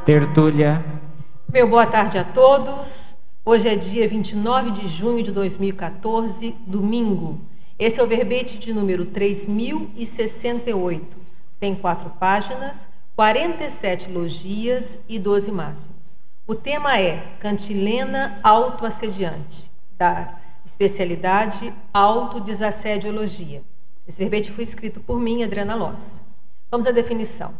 Tertúlia. Meu boa tarde a todos. Hoje é dia 29 de junho de 2014, domingo. Esse é o verbete de número 3068. Tem 4 páginas, 47 logias e 12 máximos. O tema é Cantilena autoassediante, da especialidade autodesassediologia. Esse verbete foi escrito por mim, Adriana Lopes. Vamos à definição.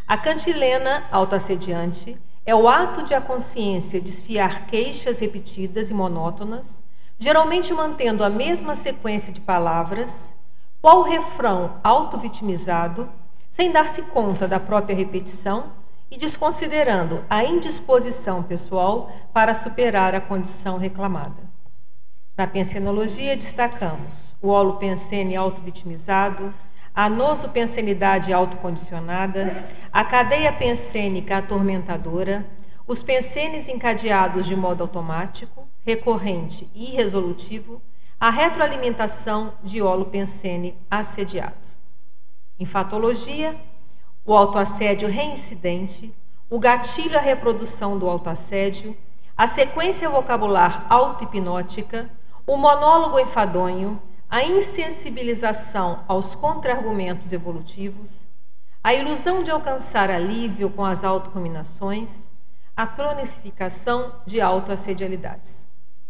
A cantilena autoassediante é o ato de a consciência desfiar queixas repetidas e monótonas, geralmente mantendo a mesma sequência de palavras, qual refrão auto-vitimizado, sem dar-se conta da própria repetição e desconsiderando a indisposição pessoal para superar a condição reclamada. Na pensenologia destacamos o holopensene auto-vitimizado, a nosopensenidade autocondicionada, a cadeia pensênica atormentadora, os pensenes encadeados de modo automático, recorrente e irresolutivo, a retroalimentação de holopensene assediado. Em fatologia, o autoassédio reincidente, o gatilho à reprodução do autoassédio, a sequência vocabular auto-hipnótica, o monólogo enfadonho, a insensibilização aos contra-argumentos evolutivos, a ilusão de alcançar alívio com as autorruminações, a cronicificação de autoassedialidades.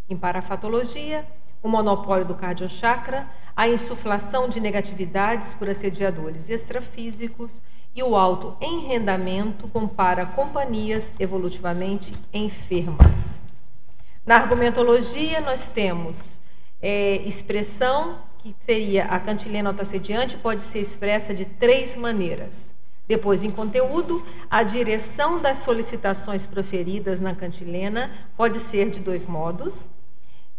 Em parafatologia, o monopólio do cardiochakra, a insuflação de negatividades por assediadores extrafísicos e o autoenrendamento com companhias evolutivamente enfermas. Na argumentologia, nós temos expressão, que seria a cantilena autoassediante, pode ser expressa de 3 maneiras. Depois, em conteúdo, a direção das solicitações proferidas na cantilena pode ser de 2 modos.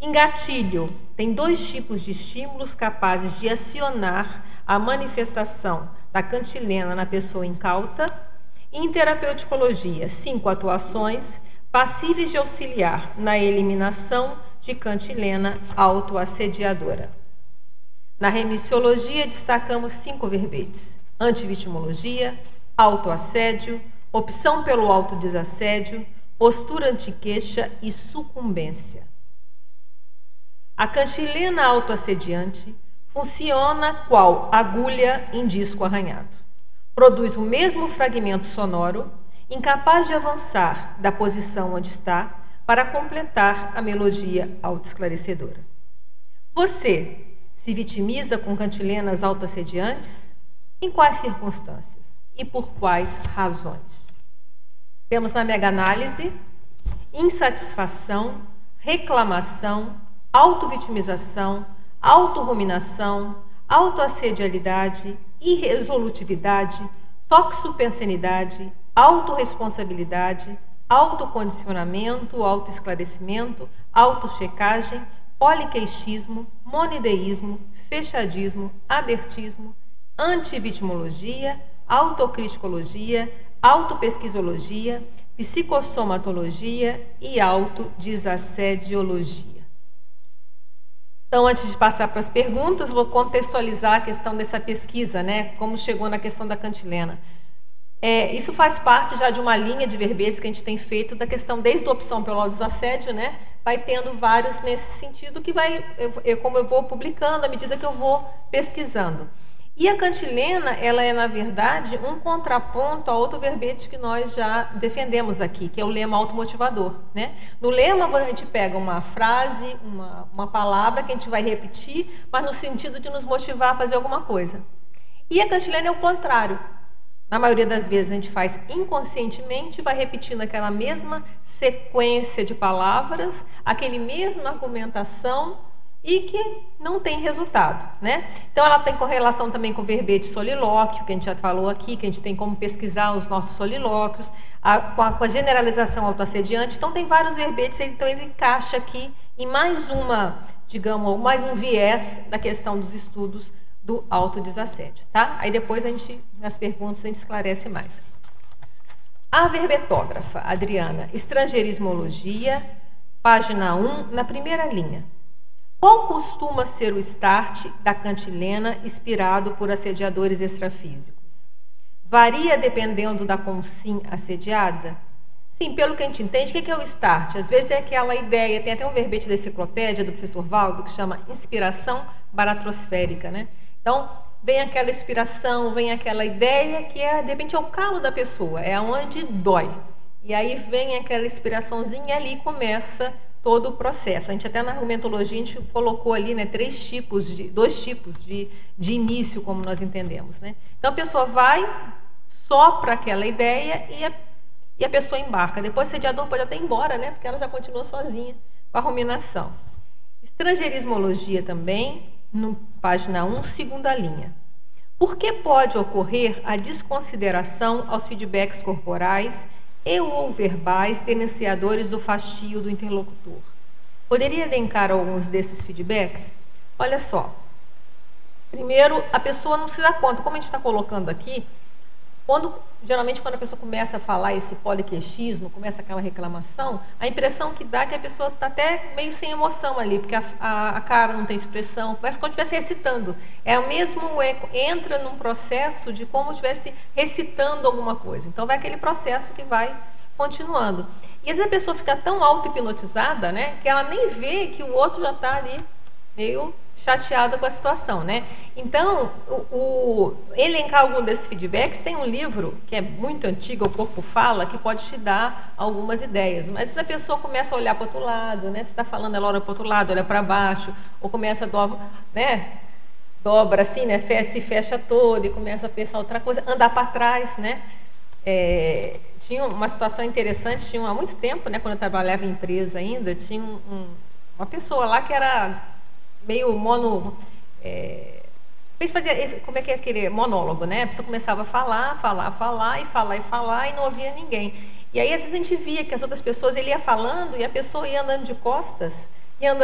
Em gatilho, tem 2 tipos de estímulos capazes de acionar a manifestação da cantilena na pessoa incauta. E em terapeuticologia, 5 atuações passíveis de auxiliar na eliminação de cantilena autoassediadora. Na remissiologia, destacamos 5 verbetes: antivitimologia, autoassédio, opção pelo autodesassédio, postura antiqueixa e sucumbência. A cantilena autoassediante funciona qual agulha em disco arranhado. Produz o mesmo fragmento sonoro, incapaz de avançar da posição onde está, para completar a melodia autoesclarecedora. Você se vitimiza com cantilenas autoassediantes? Em quais circunstâncias? E por quais razões? Temos na mega-análise insatisfação, reclamação, autovitimização, autorruminação, autoassedialidade, irresolutividade, toxopensenidade, autorresponsabilidade, autocondicionamento, autoesclarecimento, autochecagem, poliqueixismo, monideísmo, fechadismo, abertismo, antivitimologia, autocriticologia, autopesquisologia, psicossomatologia e autodesassediologia. Então, antes de passar para as perguntas, vou contextualizar a questão dessa pesquisa, né? Como chegou na questão da cantilena. Isso faz parte já de uma linha de verbetes que a gente tem feito da questão desde a opção pelo autodesassédio, né? Vai tendo vários nesse sentido que como eu vou publicando à medida que eu vou pesquisando. E a cantilena, ela é, na verdade, um contraponto a outro verbete que nós já defendemos aqui, que é o lema automotivador, né? No lema, a gente pega uma frase, uma palavra que a gente vai repetir, mas no sentido de nos motivar a fazer alguma coisa. E a cantilena é o contrário. Na maioria das vezes a gente faz inconscientemente, vai repetindo aquela mesma sequência de palavras, aquele mesma argumentação e que não tem resultado, né? Então ela tem correlação também com o verbete solilóquio, que a gente já falou aqui, que a gente tem como pesquisar os nossos solilóquios, com a generalização autoassediante. Então tem vários verbetes, então ele encaixa aqui em mais mais um viés da questão dos estudos do autodesassédio, tá? Aí depois nas perguntas, a gente esclarece mais. A verbetógrafa, Adriana, estrangeirismologia, página 1, na primeira linha. Qual costuma ser o start da cantilena inspirado por assediadores extrafísicos? Varia dependendo da consim assediada? Sim, pelo que a gente entende, o que é o start? Às vezes é aquela ideia, tem até um verbete da enciclopédia do professor Valdo que chama inspiração baratrosférica, né? Então, vem aquela inspiração, vem aquela ideia que de repente é o calo da pessoa, é onde dói. E aí vem aquela inspiraçãozinha e ali começa todo o processo. A gente até na argumentologia a gente colocou ali, né, dois tipos de início, como nós entendemos, né? Então a pessoa vai só para aquela ideia e a pessoa embarca. Depois o sediador pode até ir embora, né? Porque ela já continua sozinha com a ruminação. Estrangeirismologia também, no página 1, segunda linha. Por que pode ocorrer a desconsideração aos feedbacks corporais e ou verbais denunciadores do fastio do interlocutor? Poderia elencar alguns desses feedbacks? Olha só. Primeiro, a pessoa não se dá conta, como a gente está colocando aqui, geralmente quando a pessoa começa a falar esse poliqueixismo, começa aquela reclamação, a impressão que dá é que a pessoa está até meio sem emoção ali, porque a cara não tem expressão, parece como se estivesse recitando. É o mesmo, entra num processo de como se estivesse recitando alguma coisa. Então vai aquele processo que vai continuando. E às vezes a pessoa fica tão auto-hipnotizada, né, que ela nem vê que o outro já está ali meio chateada com a situação, né? Então, elencar algum desses feedbacks, tem um livro que é muito antigo, O Corpo Fala, que pode te dar algumas ideias. Mas se a pessoa começa a olhar para o outro lado, né? Você está falando, ela olha para o outro lado, olha para baixo, ou começa a dobra assim, né? Se fecha todo e começa a pensar outra coisa, andar para trás, né? Tinha uma situação interessante, há muito tempo, né? Quando eu trabalhava em empresa ainda, tinha uma pessoa lá que era meio como é que é aquele monólogo, né? A pessoa começava a falar e não ouvia ninguém. E aí às vezes a gente via que as outras pessoas, ele ia falando e a pessoa ia andando de costas e a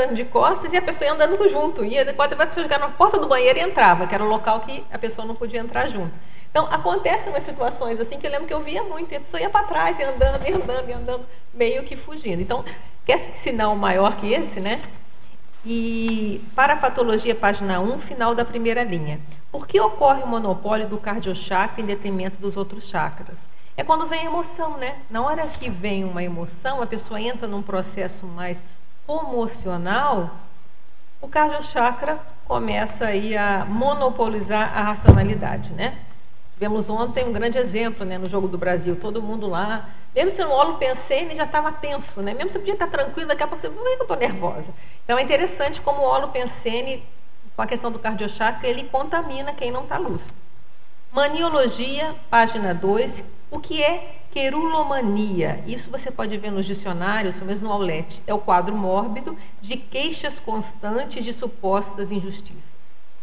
pessoa ia andando junto. Depois a pessoa chegar na porta do banheiro e entrava, que era o local que a pessoa não podia entrar junto. Então acontecem umas situações assim que eu lembro que eu via muito, e a pessoa ia para trás e andando, meio que fugindo. Então, quer sinal maior que esse, né? E para a patologia, página 1, final da primeira linha. Por que ocorre o monopólio do cardiochakra em detrimento dos outros chakras? É quando vem a emoção, né? Na hora que vem uma emoção, a pessoa entra num processo mais comocional, o cardiochakra começa aí a monopolizar a racionalidade, né? Tivemos ontem um grande exemplo, né, no Jogo do Brasil, todo mundo lá, mesmo se no Olo Pensene já estava tenso, né? Mesmo se podia estar tranquilo, daqui a pouco você, não é que eu estou nervosa. Então é interessante como o Olo Pensene, com a questão do cardiochakra, ele contamina quem não está lúcido. Maniologia, página 2, o que é querulomania? Isso você pode ver nos dicionários, ou mesmo no Aulete. É o quadro mórbido de queixas constantes de supostas injustiças.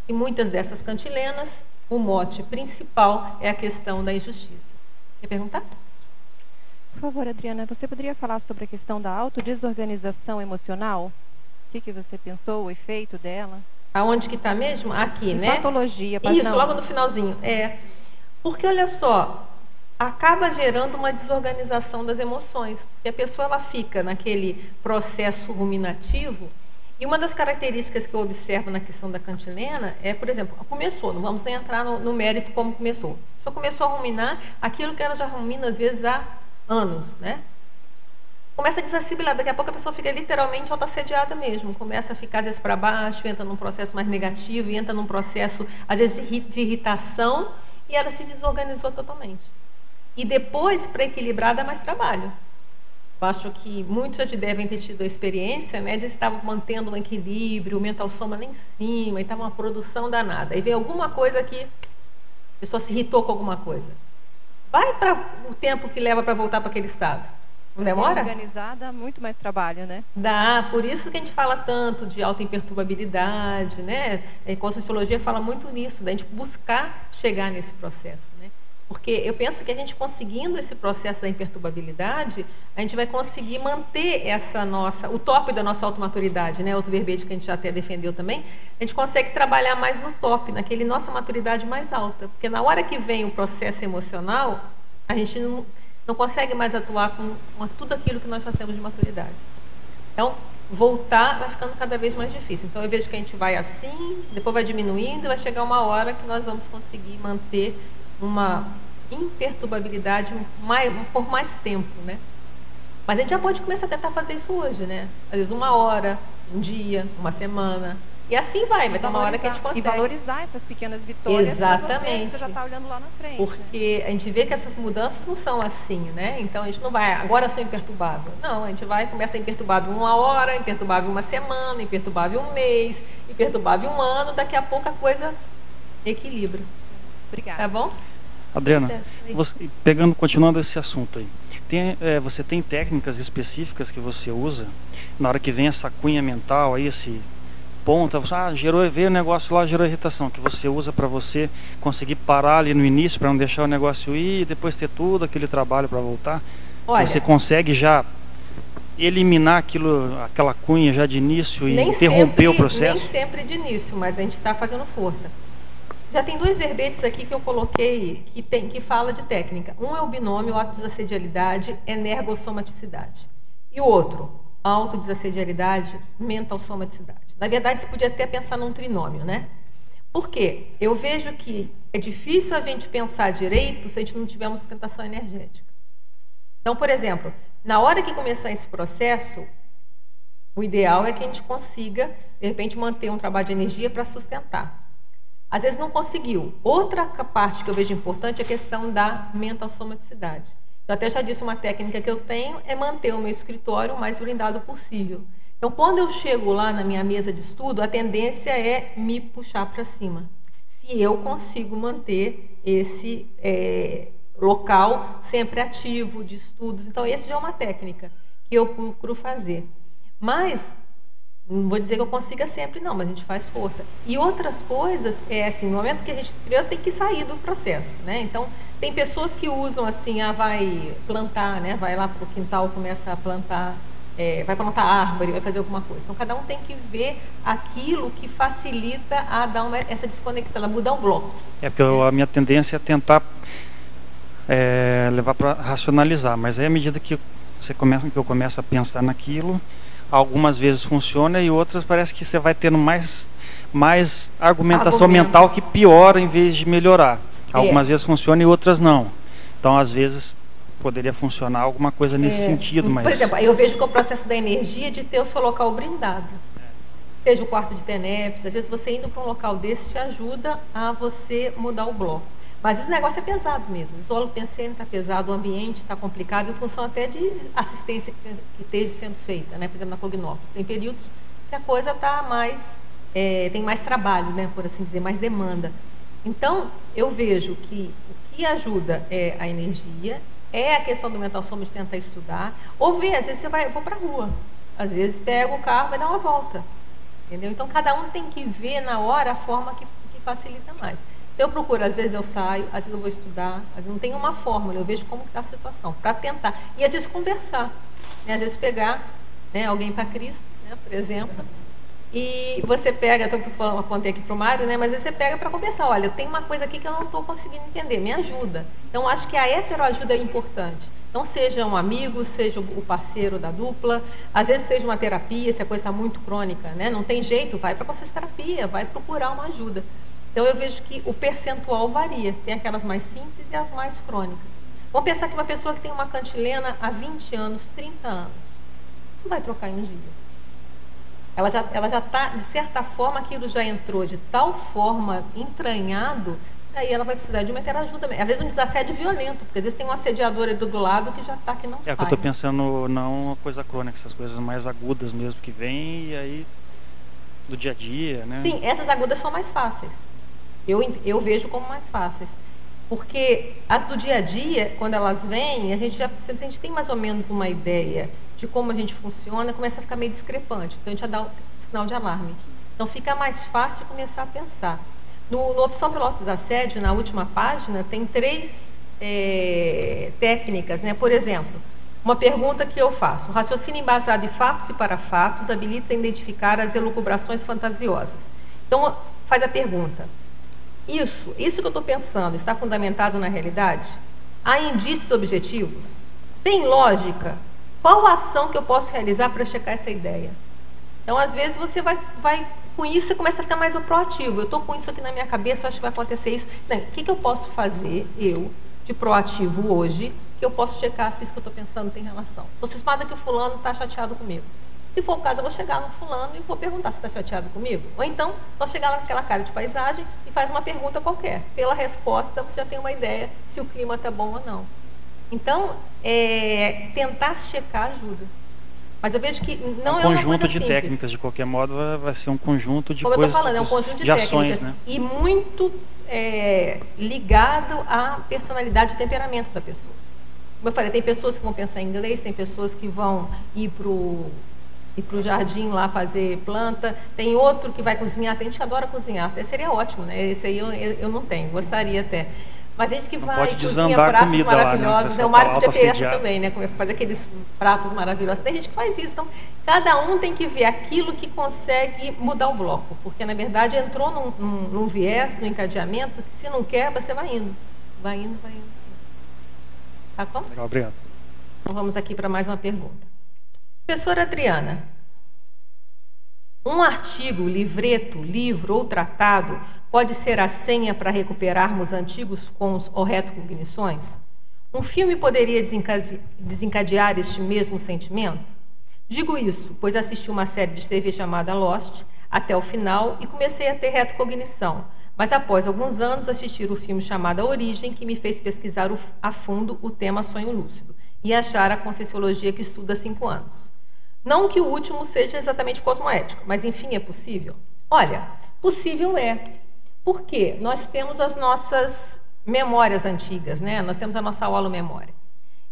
E muitas dessas cantilenas, o mote principal é a questão da injustiça. Quer perguntar? Por favor, Adriana, você poderia falar sobre a questão da autodesorganização emocional? O que você pensou, o efeito dela? Aonde que está mesmo? Aqui, né? Patologia, página 1. Isso, logo no finalzinho. Porque, olha só, acaba gerando uma desorganização das emoções. Porque a pessoa ela fica naquele processo ruminativo. E uma das características que eu observo na questão da cantilena é, por exemplo, começou, não vamos nem entrar no mérito como começou. A pessoa começou a ruminar aquilo que ela já rumina, às vezes, há anos, né? Começa a desassimilar, daqui a pouco a pessoa fica literalmente autoassediada mesmo, começa a ficar às vezes para baixo, entra num processo mais negativo, e entra num processo às vezes de irritação, e ela se desorganizou totalmente. E depois, para equilibrar, dá mais trabalho. Eu acho que muitos já devem ter tido a experiência, né, de estar mantendo um equilíbrio, o mental soma lá em cima, e estava uma produção danada. Aí vem alguma coisa que a pessoa se irritou com alguma coisa. Vai para o tempo que leva para voltar para aquele estado. Não demora? Organizada, muito mais trabalho, né? Dá, por isso que a gente fala tanto de autoimperturbabilidade, né? A Conscienciologia fala muito nisso, da gente buscar chegar nesse processo, né? Porque eu penso que a gente conseguindo esse processo da imperturbabilidade, a gente vai conseguir manter o top da nossa automaturidade, né? Outro verbete que a gente já até defendeu também, a gente consegue trabalhar mais no top, naquele nossa maturidade mais alta. Porque na hora que vem o processo emocional, a gente não consegue mais atuar com tudo aquilo que nós já temos de maturidade. Então, voltar vai ficando cada vez mais difícil. Então, eu vejo que a gente vai assim, depois vai diminuindo, e vai chegar uma hora que nós vamos conseguir manter uma imperturbabilidade por mais tempo, né? Mas a gente já pode começar a tentar fazer isso hoje, né? Às vezes 1 hora, um dia, uma semana. E assim vai ter uma hora que a gente consegue. E valorizar essas pequenas vitórias. Exatamente. Você já está olhando lá na frente. Porque a gente vê que essas mudanças não são assim, né? Então a gente não vai, agora eu sou imperturbável. Não, a gente começa imperturbável 1 hora, imperturbável 1 semana, imperturbável 1 mês, imperturbável 1 ano, daqui a pouco a coisa equilibra. Obrigada. Tá bom? Adriana, continuando esse assunto aí, você tem técnicas específicas que você usa na hora que vem essa cunha mental, aí esse ponto, veio o negócio lá, gerou irritação, que você usa para você conseguir parar ali no início, para não deixar o negócio ir e depois ter tudo aquele trabalho para voltar? Olha, você consegue já eliminar aquela cunha já de início e interromper o processo? Nem sempre de início, mas a gente está fazendo força. Já tem 2 verbetes aqui que eu coloquei que fala de técnica. Um é o binômio autodesassedialidade, energossomaticidade. E o outro, autodesassedialidade, mental-somaticidade. Na verdade, você podia até pensar num trinômio, né? Por quê? Eu vejo que é difícil a gente pensar direito se a gente não tiver uma sustentação energética. Então, por exemplo, na hora que começar esse processo, o ideal é que a gente consiga, de repente, manter um trabalho de energia para sustentar. Às vezes não conseguiu. Outra parte que eu vejo importante é a questão da mental-somaticidade. Eu até já disse, uma técnica que eu tenho é manter o meu escritório o mais blindado possível. Então, quando eu chego lá na minha mesa de estudo, a tendência é me puxar para cima. Se eu consigo manter esse local sempre ativo de estudos. Então, essa já é uma técnica que eu procuro fazer. Mas, não vou dizer que eu consiga sempre, não, mas a gente faz força. E outras coisas, assim, no momento que a gente criou, tem que sair do processo, né? Então, tem pessoas que usam assim, vai plantar, né? Vai lá para o quintal, começa a plantar, vai plantar árvore, vai fazer alguma coisa. Então, cada um tem que ver aquilo que facilita a dar essa desconexão, a mudar um bloco. Porque a minha tendência é tentar levar para racionalizar, mas aí à medida que eu começo a pensar naquilo, algumas vezes funciona e outras parece que você vai tendo mais argumentação mental que piora em vez de melhorar. Algumas vezes funciona e outras não. Então, às vezes, poderia funcionar alguma coisa nesse sentido. Mas... Por exemplo, eu vejo que o processo da energia de ter o seu local brindado. Seja o quarto de TENEPS, às vezes você indo para um local desse te ajuda a você mudar o bloco. Mas esse negócio é pesado mesmo. O solo pensene está pesado, o ambiente está complicado, em função até de assistência que esteja sendo feita, né? Por exemplo, na Cognópolis. Tem períodos que a coisa está tem mais trabalho, né? Por assim dizer, mais demanda. Então, eu vejo que o que ajuda é a energia, é a questão do mental soma de tentar estudar, ou ver, às vezes eu vou para a rua, às vezes pego o carro e vai dar uma volta. Entendeu? Então, cada um tem que ver na hora a forma que facilita mais. Eu procuro, às vezes eu saio, às vezes eu vou estudar, às vezes não tem uma fórmula, eu vejo como está a situação, para tentar. E às vezes conversar, né? Às vezes pegar, né, alguém para Cristo, né, por exemplo, e você pega, eu apontei aqui para o Mário, né, mas às vezes você pega para conversar, olha, tem uma coisa aqui que eu não estou conseguindo entender, me ajuda. Então, acho que a heteroajuda é importante. Então, seja um amigo, seja o parceiro da dupla, às vezes seja uma terapia, se a coisa está muito crônica, né, não tem jeito, vai para a terapia, vai procurar uma ajuda. Então, eu vejo que o percentual varia. Tem aquelas mais simples e as mais crônicas. Vamos pensar que uma pessoa que tem uma cantilena há 20 anos, 30 anos, não vai trocar em um dia. Ela já está, de certa forma, aquilo já entrou de tal forma entranhado, aí ela vai precisar de uma interajuda. Às vezes um desassédio violento, porque às vezes tem um assediador ali do lado que já está que não sai. Que eu estou pensando, não uma coisa crônica, essas coisas mais agudas mesmo que vêm e aí do dia a dia, né? Sim, essas agudas são mais fáceis. Eu vejo como mais fáceis. Porque as do dia a dia, quando elas vêm, a gente tem mais ou menos uma ideia de como a gente funciona, começa a ficar meio discrepante. Então, a gente já dá um sinal de alarme. Então, fica mais fácil começar a pensar. No opção pelo autodesassédio, na última página, tem 3 técnicas, né? Por exemplo, uma pergunta que eu faço. O raciocínio embasado em fatos e para fatos habilita a identificar as elucubrações fantasiosas. Então, faz a pergunta. Isso que eu estou pensando está fundamentado na realidade? Há indícios objetivos? Tem lógica? Qual a ação que eu posso realizar para checar essa ideia? Então, às vezes, você vai com isso, você começa a ficar mais proativo. Eu estou com isso aqui na minha cabeça, eu acho que vai acontecer isso. Não, o que eu posso fazer, de proativo hoje, que eu posso checar se isso que eu estou pensando tem relação. Estou cismada que o fulano está chateado comigo. Se for o caso, eu vou chegar no fulano e vou perguntar se está chateado comigo. Ou então, só chegar naquela cara de paisagem e faz uma pergunta qualquer. Pela resposta, você já tem uma ideia se o clima está bom ou não. Então, tentar checar ajuda. Mas eu vejo que não é uma coisa simples. Um conjunto de técnicas, de qualquer modo, vai ser um conjunto de coisas... Como eu estou falando, é um conjunto de ações, técnicas. Né? E muito ligado à personalidade e temperamento da pessoa. Como eu falei, tem pessoas que vão pensar em inglês, tem pessoas que vão ir para o jardim lá fazer planta, tem outro que vai cozinhar, tem gente que adora cozinhar, até seria ótimo, né? Esse aí eu não tenho, gostaria até. Mas tem gente que não vai pode cozinha pratos comida maravilhosos, lá, né? O Mário podia ter essa também, né? Fazer aqueles pratos maravilhosos. Tem gente que faz isso, então cada um tem que ver aquilo que consegue mudar o bloco, porque na verdade entrou num viés, num encadeamento, que se não quer, você vai indo. Vai indo. Tá bom? Legal, obrigado. Então vamos aqui para mais uma pergunta. Professora Adriana, um artigo, livreto, livro ou tratado pode ser a senha para recuperarmos antigos cons ou retrocognições? Um filme poderia desencadear este mesmo sentimento? Digo isso, pois assisti uma série de TV chamada Lost até o final e comecei a ter retrocognição, mas após alguns anos assistir o filme chamado A Origem, que me fez pesquisar a fundo o tema sonho lúcido e achar a Conscienciologia que estuda há 5 anos. Não que o último seja exatamente cosmoético, mas enfim, é possível? Olha, possível é. Por quê? Nós temos as nossas memórias antigas, né? Nós temos a nossa holomemória.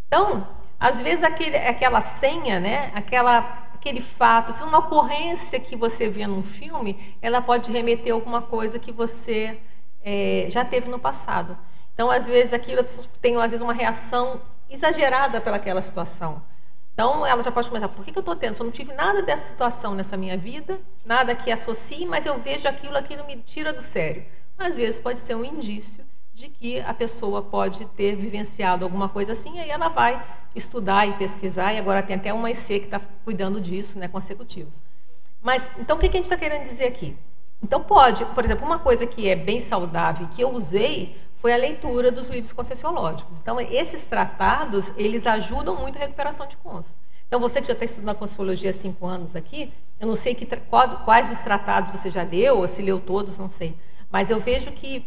Então, às vezes aquela senha, né? Aquele fato, se uma ocorrência que você vê num filme, ela pode remeter a alguma coisa que você já teve no passado. Então, às vezes, aquilo, a pessoa tem às vezes uma reação exagerada pelaquela situação. Então, ela já pode começar, por que eu estou tendo? Eu não tive nada dessa situação nessa minha vida, nada que associe, mas eu vejo aquilo me tira do sério. Às vezes pode ser um indício de que a pessoa pode ter vivenciado alguma coisa assim, aí ela vai estudar e pesquisar, e agora tem até uma IC que está cuidando disso, né, consecutivos. Mas, então, o que a gente está querendo dizer aqui? Então, pode, por exemplo, uma coisa que é bem saudável e que eu usei foi a leitura dos livros conscienciológicos. Então, esses tratados, eles ajudam muito a recuperação de cons. Então, você que já está estudando a Conscienciologia há 5 anos aqui, eu não sei quais dos tratados você já leu, ou se leu todos, não sei. Mas eu vejo que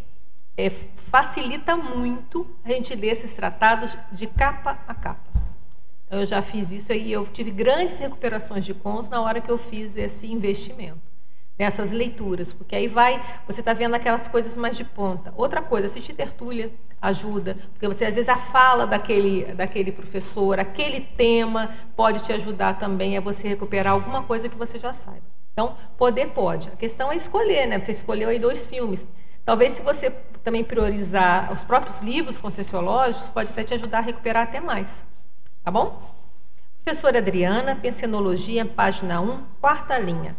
facilita muito a gente ler esses tratados de capa a capa. Então, eu já fiz isso e eu tive grandes recuperações de cons na hora que eu fiz esse investimento. Nessas leituras, porque aí você está vendo aquelas coisas mais de ponta. Outra coisa, assistir tertúlia ajuda, porque você às vezes a fala daquele professor, aquele tema pode te ajudar também a você recuperar alguma coisa que você já saiba. Então, pode. A questão é escolher, né? Você escolheu aí 2 filmes. Talvez se você também priorizar os próprios livros conscienciológicos, pode até te ajudar a recuperar até mais. Tá bom? Professora Adriana, Pensenologia, página 1, 4ª linha.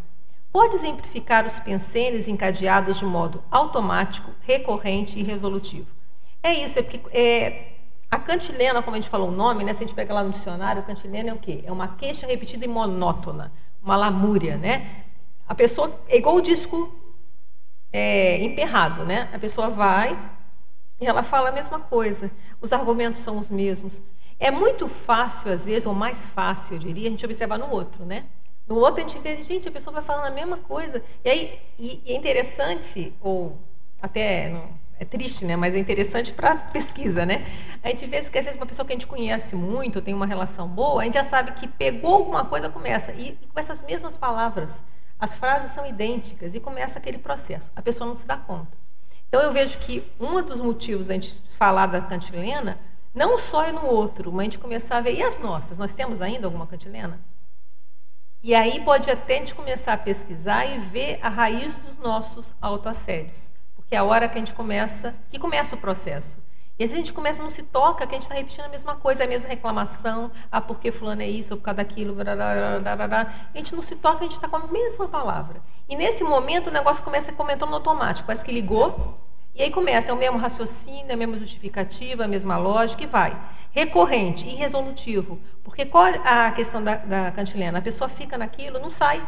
Pode exemplificar os pensenes encadeados de modo automático, recorrente e resolutivo. É isso, é porque a cantilena, como a gente falou o nome, né? Se a gente pega lá no dicionário, cantilena é o quê? É uma queixa repetida e monótona, uma lamúria, né? A pessoa, é igual o disco emperrado, né? A pessoa vai e ela fala a mesma coisa, os argumentos são os mesmos. É muito fácil, às vezes, ou mais fácil, eu diria, a gente observar no outro, né? No outro a gente vê, gente, a pessoa vai falando a mesma coisa. E aí, é interessante, ou até não, é triste, né? Mas é interessante para pesquisa, né? A gente vê que às vezes uma pessoa que a gente conhece muito, tem uma relação boa, a gente já sabe que pegou alguma coisa, começa. E com essas mesmas palavras, as frases são idênticas e começa aquele processo. A pessoa não se dá conta. Então eu vejo que um dos motivos da gente falar da cantilena, não só é no outro, mas a gente começar a ver, e as nossas? Nós temos ainda alguma cantilena? E aí pode até a gente começar a pesquisar e ver a raiz dos nossos autoassédios. Porque é a hora que a gente começa o processo. E às vezes a gente começa, não se toca, que a gente está repetindo a mesma coisa, a mesma reclamação, porque fulano é isso, ou por causa daquilo, a gente não se toca, a gente está com a mesma palavra. E nesse momento o negócio começa comentando no automático, parece que ligou, e aí começa, é o mesmo raciocínio, a mesma justificativa, a mesma lógica, e vai. Recorrente e resolutivo. Porque qual a questão da cantilena? A pessoa fica naquilo, não sai,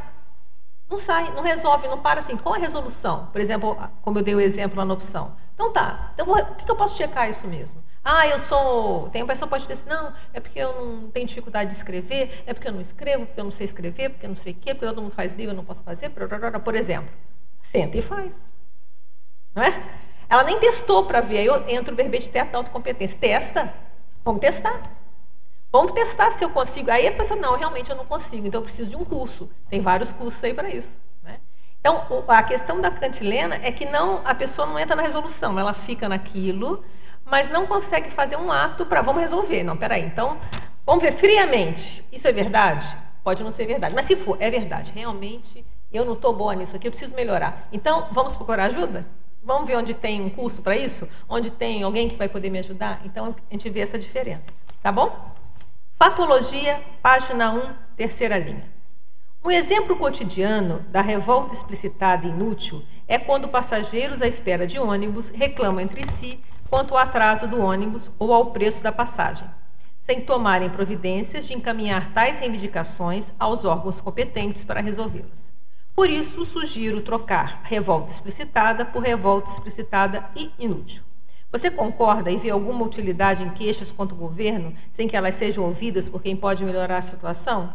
não resolve, não para assim. Qual a resolução? Por exemplo, como eu dei o exemplo lá na opção. Então tá, então, o que eu posso checar isso mesmo? Ah, tem uma pessoa que pode dizer assim, não, é porque eu não tenho dificuldade de escrever, é porque eu não escrevo, porque eu não sei escrever, porque eu não sei o quê, porque todo mundo faz livro, eu não posso fazer, por exemplo. Senta e faz. Não é? Ela nem testou para ver, aí entra o verbete testa da autocompetência. Testa, vamos testar. Vamos testar se eu consigo. Aí a pessoa, não, realmente eu não consigo, então eu preciso de um curso. Tem vários cursos aí para isso. Né? Então, a questão da cantilena é que a pessoa não entra na resolução, ela fica naquilo, mas não consegue fazer um ato para, vamos resolver. Não, peraí, então, vamos ver friamente. Isso é verdade? Pode não ser verdade, mas se for, é verdade. Realmente, eu não estou boa nisso aqui, eu preciso melhorar. Então, vamos procurar ajuda? Vamos ver onde tem um curso para isso? Onde tem alguém que vai poder me ajudar? Então, a gente vê essa diferença. Tá bom? Fatologia, página 1, terceira linha. Um exemplo cotidiano da revolta explicitada e inútil é quando passageiros à espera de ônibus reclamam entre si quanto ao atraso do ônibus ou ao preço da passagem, sem tomarem providências de encaminhar tais reivindicações aos órgãos competentes para resolvê-las. Por isso, sugiro trocar revolta explicitada por revolta explicitada e inútil. Você concorda e vê alguma utilidade em queixas contra o governo, sem que elas sejam ouvidas por quem pode melhorar a situação?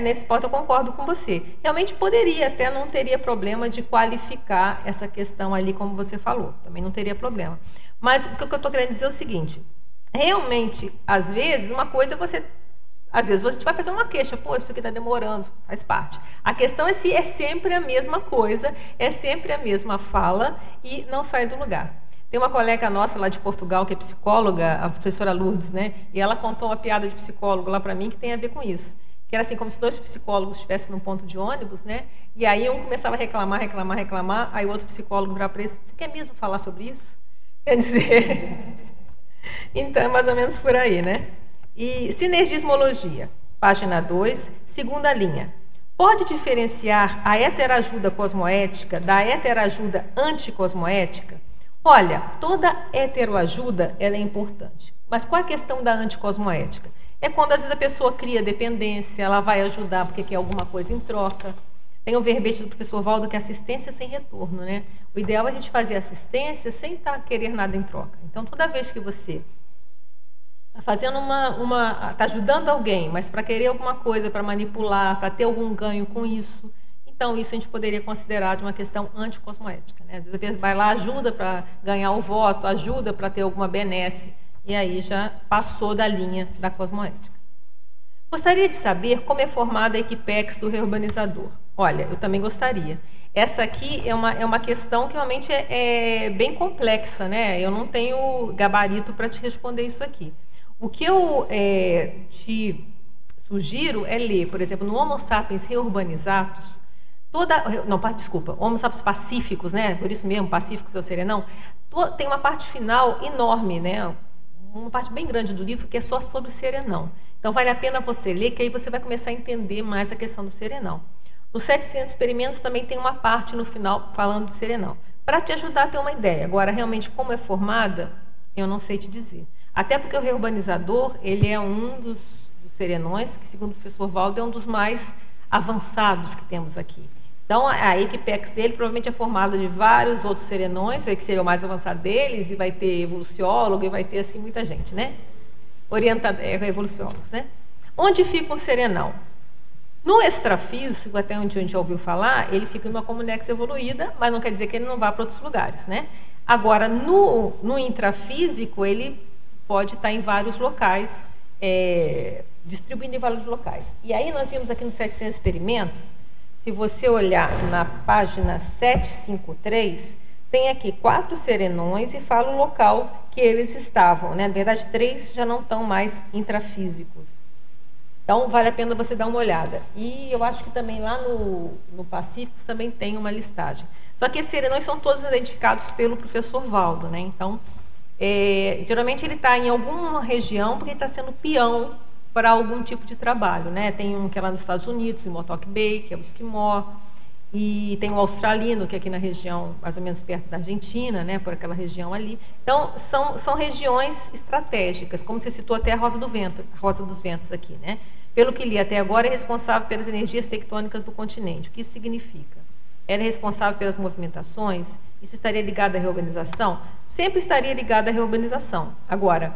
Nesse ponto eu concordo com você. Realmente poderia, até não teria problema de qualificar essa questão ali, como você falou. Também não teria problema. Mas o que eu estou querendo dizer é o seguinte, realmente, às vezes, uma coisa às vezes você vai fazer uma queixa, pô, isso aqui está demorando, faz parte. A questão é se é sempre a mesma coisa, é sempre a mesma fala e não sai do lugar. Tem uma colega nossa lá de Portugal, que é psicóloga, a professora Lourdes, né? E ela contou uma piada de psicólogo lá para mim que tem a ver com isso. Que era assim, como se dois psicólogos estivessem num ponto de ônibus, né? E aí um começava a reclamar, aí o outro psicólogo virava para ele, você quer mesmo falar sobre isso? Quer dizer, então é mais ou menos por aí, né? E sinergismologia, página 2, segunda linha. Pode diferenciar a heterajuda cosmoética da heterajuda anticosmoética? Olha, toda heteroajuda ela é importante. Mas qual é a questão da anticosmoética? É quando às vezes a pessoa cria dependência, ela vai ajudar porque quer alguma coisa em troca. Tem o verbete do professor Valdo que é assistência sem retorno, né? O ideal é a gente fazer assistência sem querer nada em troca. Então, toda vez que você está fazendo está ajudando alguém, mas para querer alguma coisa, para manipular, para ter algum ganho com isso, então isso a gente poderia considerar de uma questão anticosmoética, né? Às vezes a pessoa vai lá, ajuda para ganhar o voto, ajuda para ter alguma benesse, e aí já passou da linha da cosmoética. Gostaria de saber como é formada a Equipex do reurbanizador. Olha, eu também gostaria. Essa aqui é uma questão que realmente é bem complexa, né? Eu não tenho gabarito para te responder isso aqui. O que eu te sugiro é ler, por exemplo, no Homo sapiens reurbanizatus, Homo sapiens pacíficos, né? Por isso mesmo, pacíficos é o serenão, tem uma parte final enorme, né? Uma parte bem grande do livro que é só sobre serenão. Então, vale a pena você ler, que aí você vai começar a entender mais a questão do serenão. Nos 700 experimentos também tem uma parte no final falando de serenão. Para te ajudar a ter uma ideia. Agora, realmente, como é formada, eu não sei te dizer. Até porque o reurbanizador, ele é um dos serenões, que segundo o professor Valdo, é um dos mais avançados que temos aqui. Então, a Equipex dele provavelmente é formada de vários outros serenões, que seria o mais avançado deles, e vai ter evoluciólogo, e vai ter, assim, muita gente, né? Evoluciólogos, né? Onde fica o serenão? No extrafísico, até onde a gente já ouviu falar, ele fica em uma comunex evoluída, mas não quer dizer que ele não vá para outros lugares, né? Agora, no intrafísico, ele pode estar em vários locais, distribuindo em vários locais. E aí nós vimos aqui nos 700 experimentos, se você olhar na página 753, tem aqui 4 serenões e fala o local que eles estavam, né? Na verdade, 3 já não estão mais intrafísicos. Então, vale a pena você dar uma olhada. E eu acho que também lá no Pacífico também tem uma listagem. Só que esses serenões são todos identificados pelo professor Valdo, né? Então, geralmente ele está em alguma região porque ele está sendo peão para algum tipo de trabalho, né? Tem um que é lá nos Estados Unidos, em Motoc Bay, que é o esquimó, e tem o australino, que é aqui na região, mais ou menos perto da Argentina, né? Por aquela região ali. Então, são regiões estratégicas, como você citou até a Rosa dos Ventos aqui, né? Pelo que li até agora, é responsável pelas energias tectônicas do continente. O que isso significa? Ela é responsável pelas movimentações Isso estaria ligado à reurbanização? Sempre estaria ligado à reurbanização. Agora,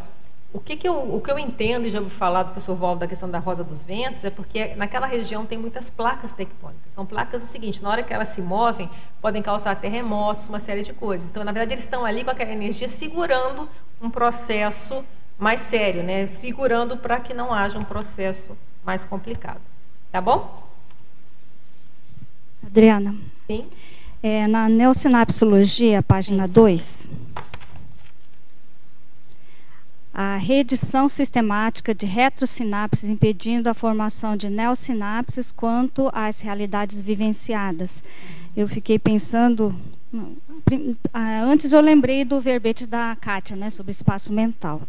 o que eu entendo, e já vou falar do professor Waldo da questão da Rosa dos Ventos, é porque naquela região tem muitas placas tectônicas. São placas o seguinte, na hora que elas se movem, podem causar terremotos, uma série de coisas. Então, na verdade, eles estão ali com aquela energia segurando um processo mais sério, né? Segurando para que não haja um processo mais complicado. Tá bom? Adriana. Sim. Na neossinapsologia, página 2, a reedição sistemática de retrosinapses impedindo a formação de neossinapses quanto às realidades vivenciadas. Eu fiquei pensando, antes eu lembrei do verbete da Kátia, né, sobre espaço mental.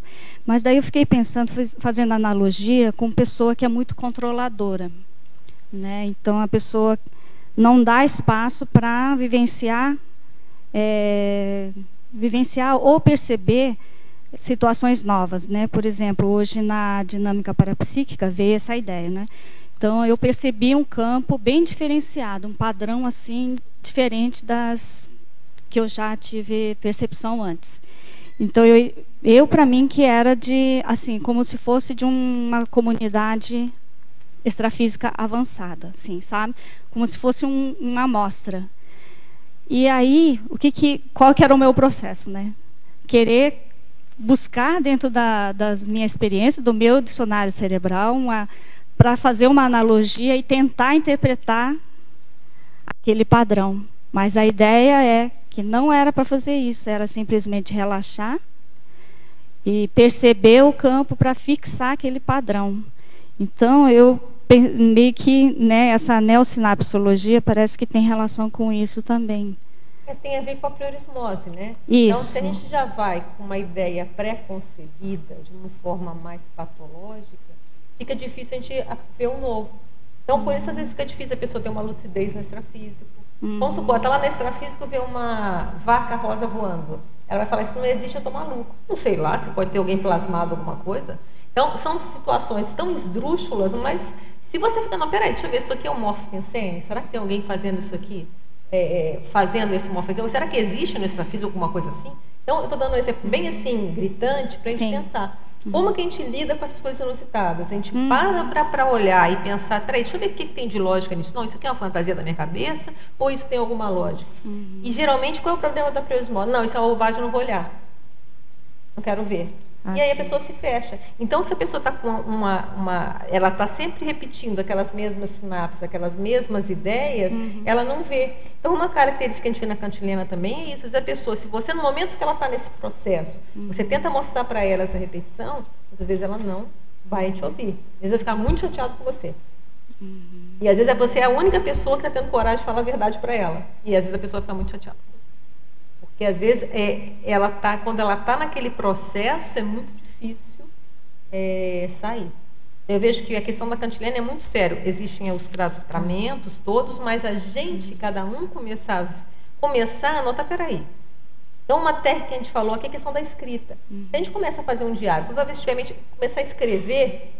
Mas daí eu fiquei pensando, fazendo analogia com pessoa que é muito controladora, né? Então a pessoa não dá espaço para vivenciar ou perceber situações novas, né? Por exemplo, hoje na dinâmica parapsíquica veio essa ideia, né? Então eu percebi um campo bem diferenciado, um padrão assim diferente das que eu já tive percepção antes. Então eu para mim que era de assim como se fosse de uma comunidade extrafísica avançada, assim, sabe? Como se fosse uma amostra. E aí, qual que era o meu processo, né? Querer buscar dentro das minhas experiências, do meu dicionário cerebral, para fazer uma analogia e tentar interpretar aquele padrão. Mas a ideia é que não era para fazer isso, era simplesmente relaxar e perceber o campo para fixar aquele padrão. Então, eu meio que, né, essa neossinapsologia parece que tem relação com isso também. Tem a ver com a priorismose, né? Isso. Então, se a gente já vai com uma ideia pré-concebida, de uma forma mais patológica, fica difícil a gente ver o novo. Então, por isso, às vezes, fica difícil a pessoa ter uma lucidez no extrafísico. Vamos supor, está lá no extrafísico e vê uma vaca rosa voando. Ela vai falar, isso não existe, eu estou maluco. Não sei lá, se pode ter alguém plasmado alguma coisa. Então, são situações tão esdrúxulas, mas se você fica, não, peraí, deixa eu ver, isso aqui é um morfensene? Será que tem alguém fazendo isso aqui? Fazendo esse morfensene? Ou será que existe no extrafísico alguma coisa assim? Então, eu estou dando um exemplo bem assim, gritante, para a gente pensar. Como que a gente lida com essas coisas inusitadas? A gente para olhar e pensar, peraí, deixa eu ver o que tem de lógica nisso. Não, isso aqui é uma fantasia da minha cabeça ou isso tem alguma lógica? E geralmente, qual é o problema da priorismose? Não, isso é uma bobagem, eu não vou olhar. Não quero ver. E aí a pessoa se fecha. Então, se a pessoa está com ela está sempre repetindo aquelas mesmas sinapses, aquelas mesmas ideias, ela não vê. Então, uma característica que a gente vê na cantilena também é isso. A pessoa, se você, no momento que ela está nesse processo, você tenta mostrar para ela essa repetição, muitas vezes ela não vai te ouvir. Às vezes vai ficar muito chateado com você. E às vezes você é a única pessoa que está tendo coragem de falar a verdade para ela. E às vezes a pessoa fica muito chateada. Porque às vezes quando ela está naquele processo é muito difícil sair. Eu vejo que a questão da cantilena é muito sério. Existem os tratamentos todos, mas a gente, cada um começar a notar, peraí. Então uma técnica que a gente falou aqui é a questão da escrita. Se a gente começa a fazer um diário, toda vez que começar a escrever,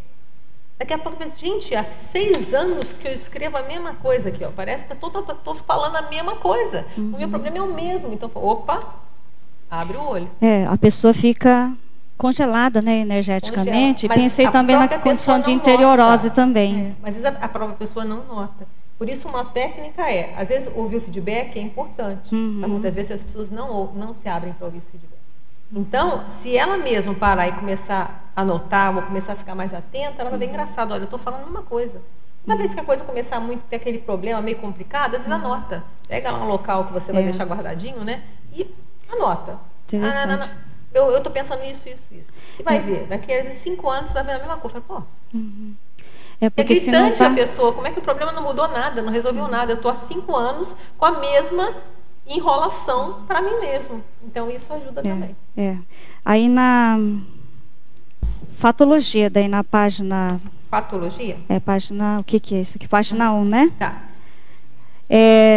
daqui a pouco, gente, há 6 anos que eu escrevo a mesma coisa aqui, ó. Parece que estou falando a mesma coisa. O meu problema é o mesmo. Então, opa, abre o olho. A pessoa fica congelada, né, energeticamente. Pensei também na condição de interiorose também. Mas às vezes a própria pessoa não nota. Por isso, uma técnica às vezes, ouvir o feedback é importante. Mas muitas vezes as pessoas não se abrem para ouvir esse feedback. Então, se ela mesma parar e começar a notar, ou começar a ficar mais atenta, ela vai ver engraçado, olha, eu estou falando uma coisa. Uma vez que a coisa começar muito a ter aquele problema meio complicado, às vezes anota. Pega lá um local que você vai deixar guardadinho, né? E anota. Interessante. Eu estou pensando nisso. E vai ver, daqui a 5 anos você vai ver a mesma coisa. Pô, é gritante a pessoa, como é que o problema não mudou nada, não resolveu nada? Eu estou há 5 anos com a mesma enrolação para mim mesmo. Então, isso ajuda também. Aí na fatologia, daí na página... Patologia? Página... O que é isso aqui? Página 1, né? Tá.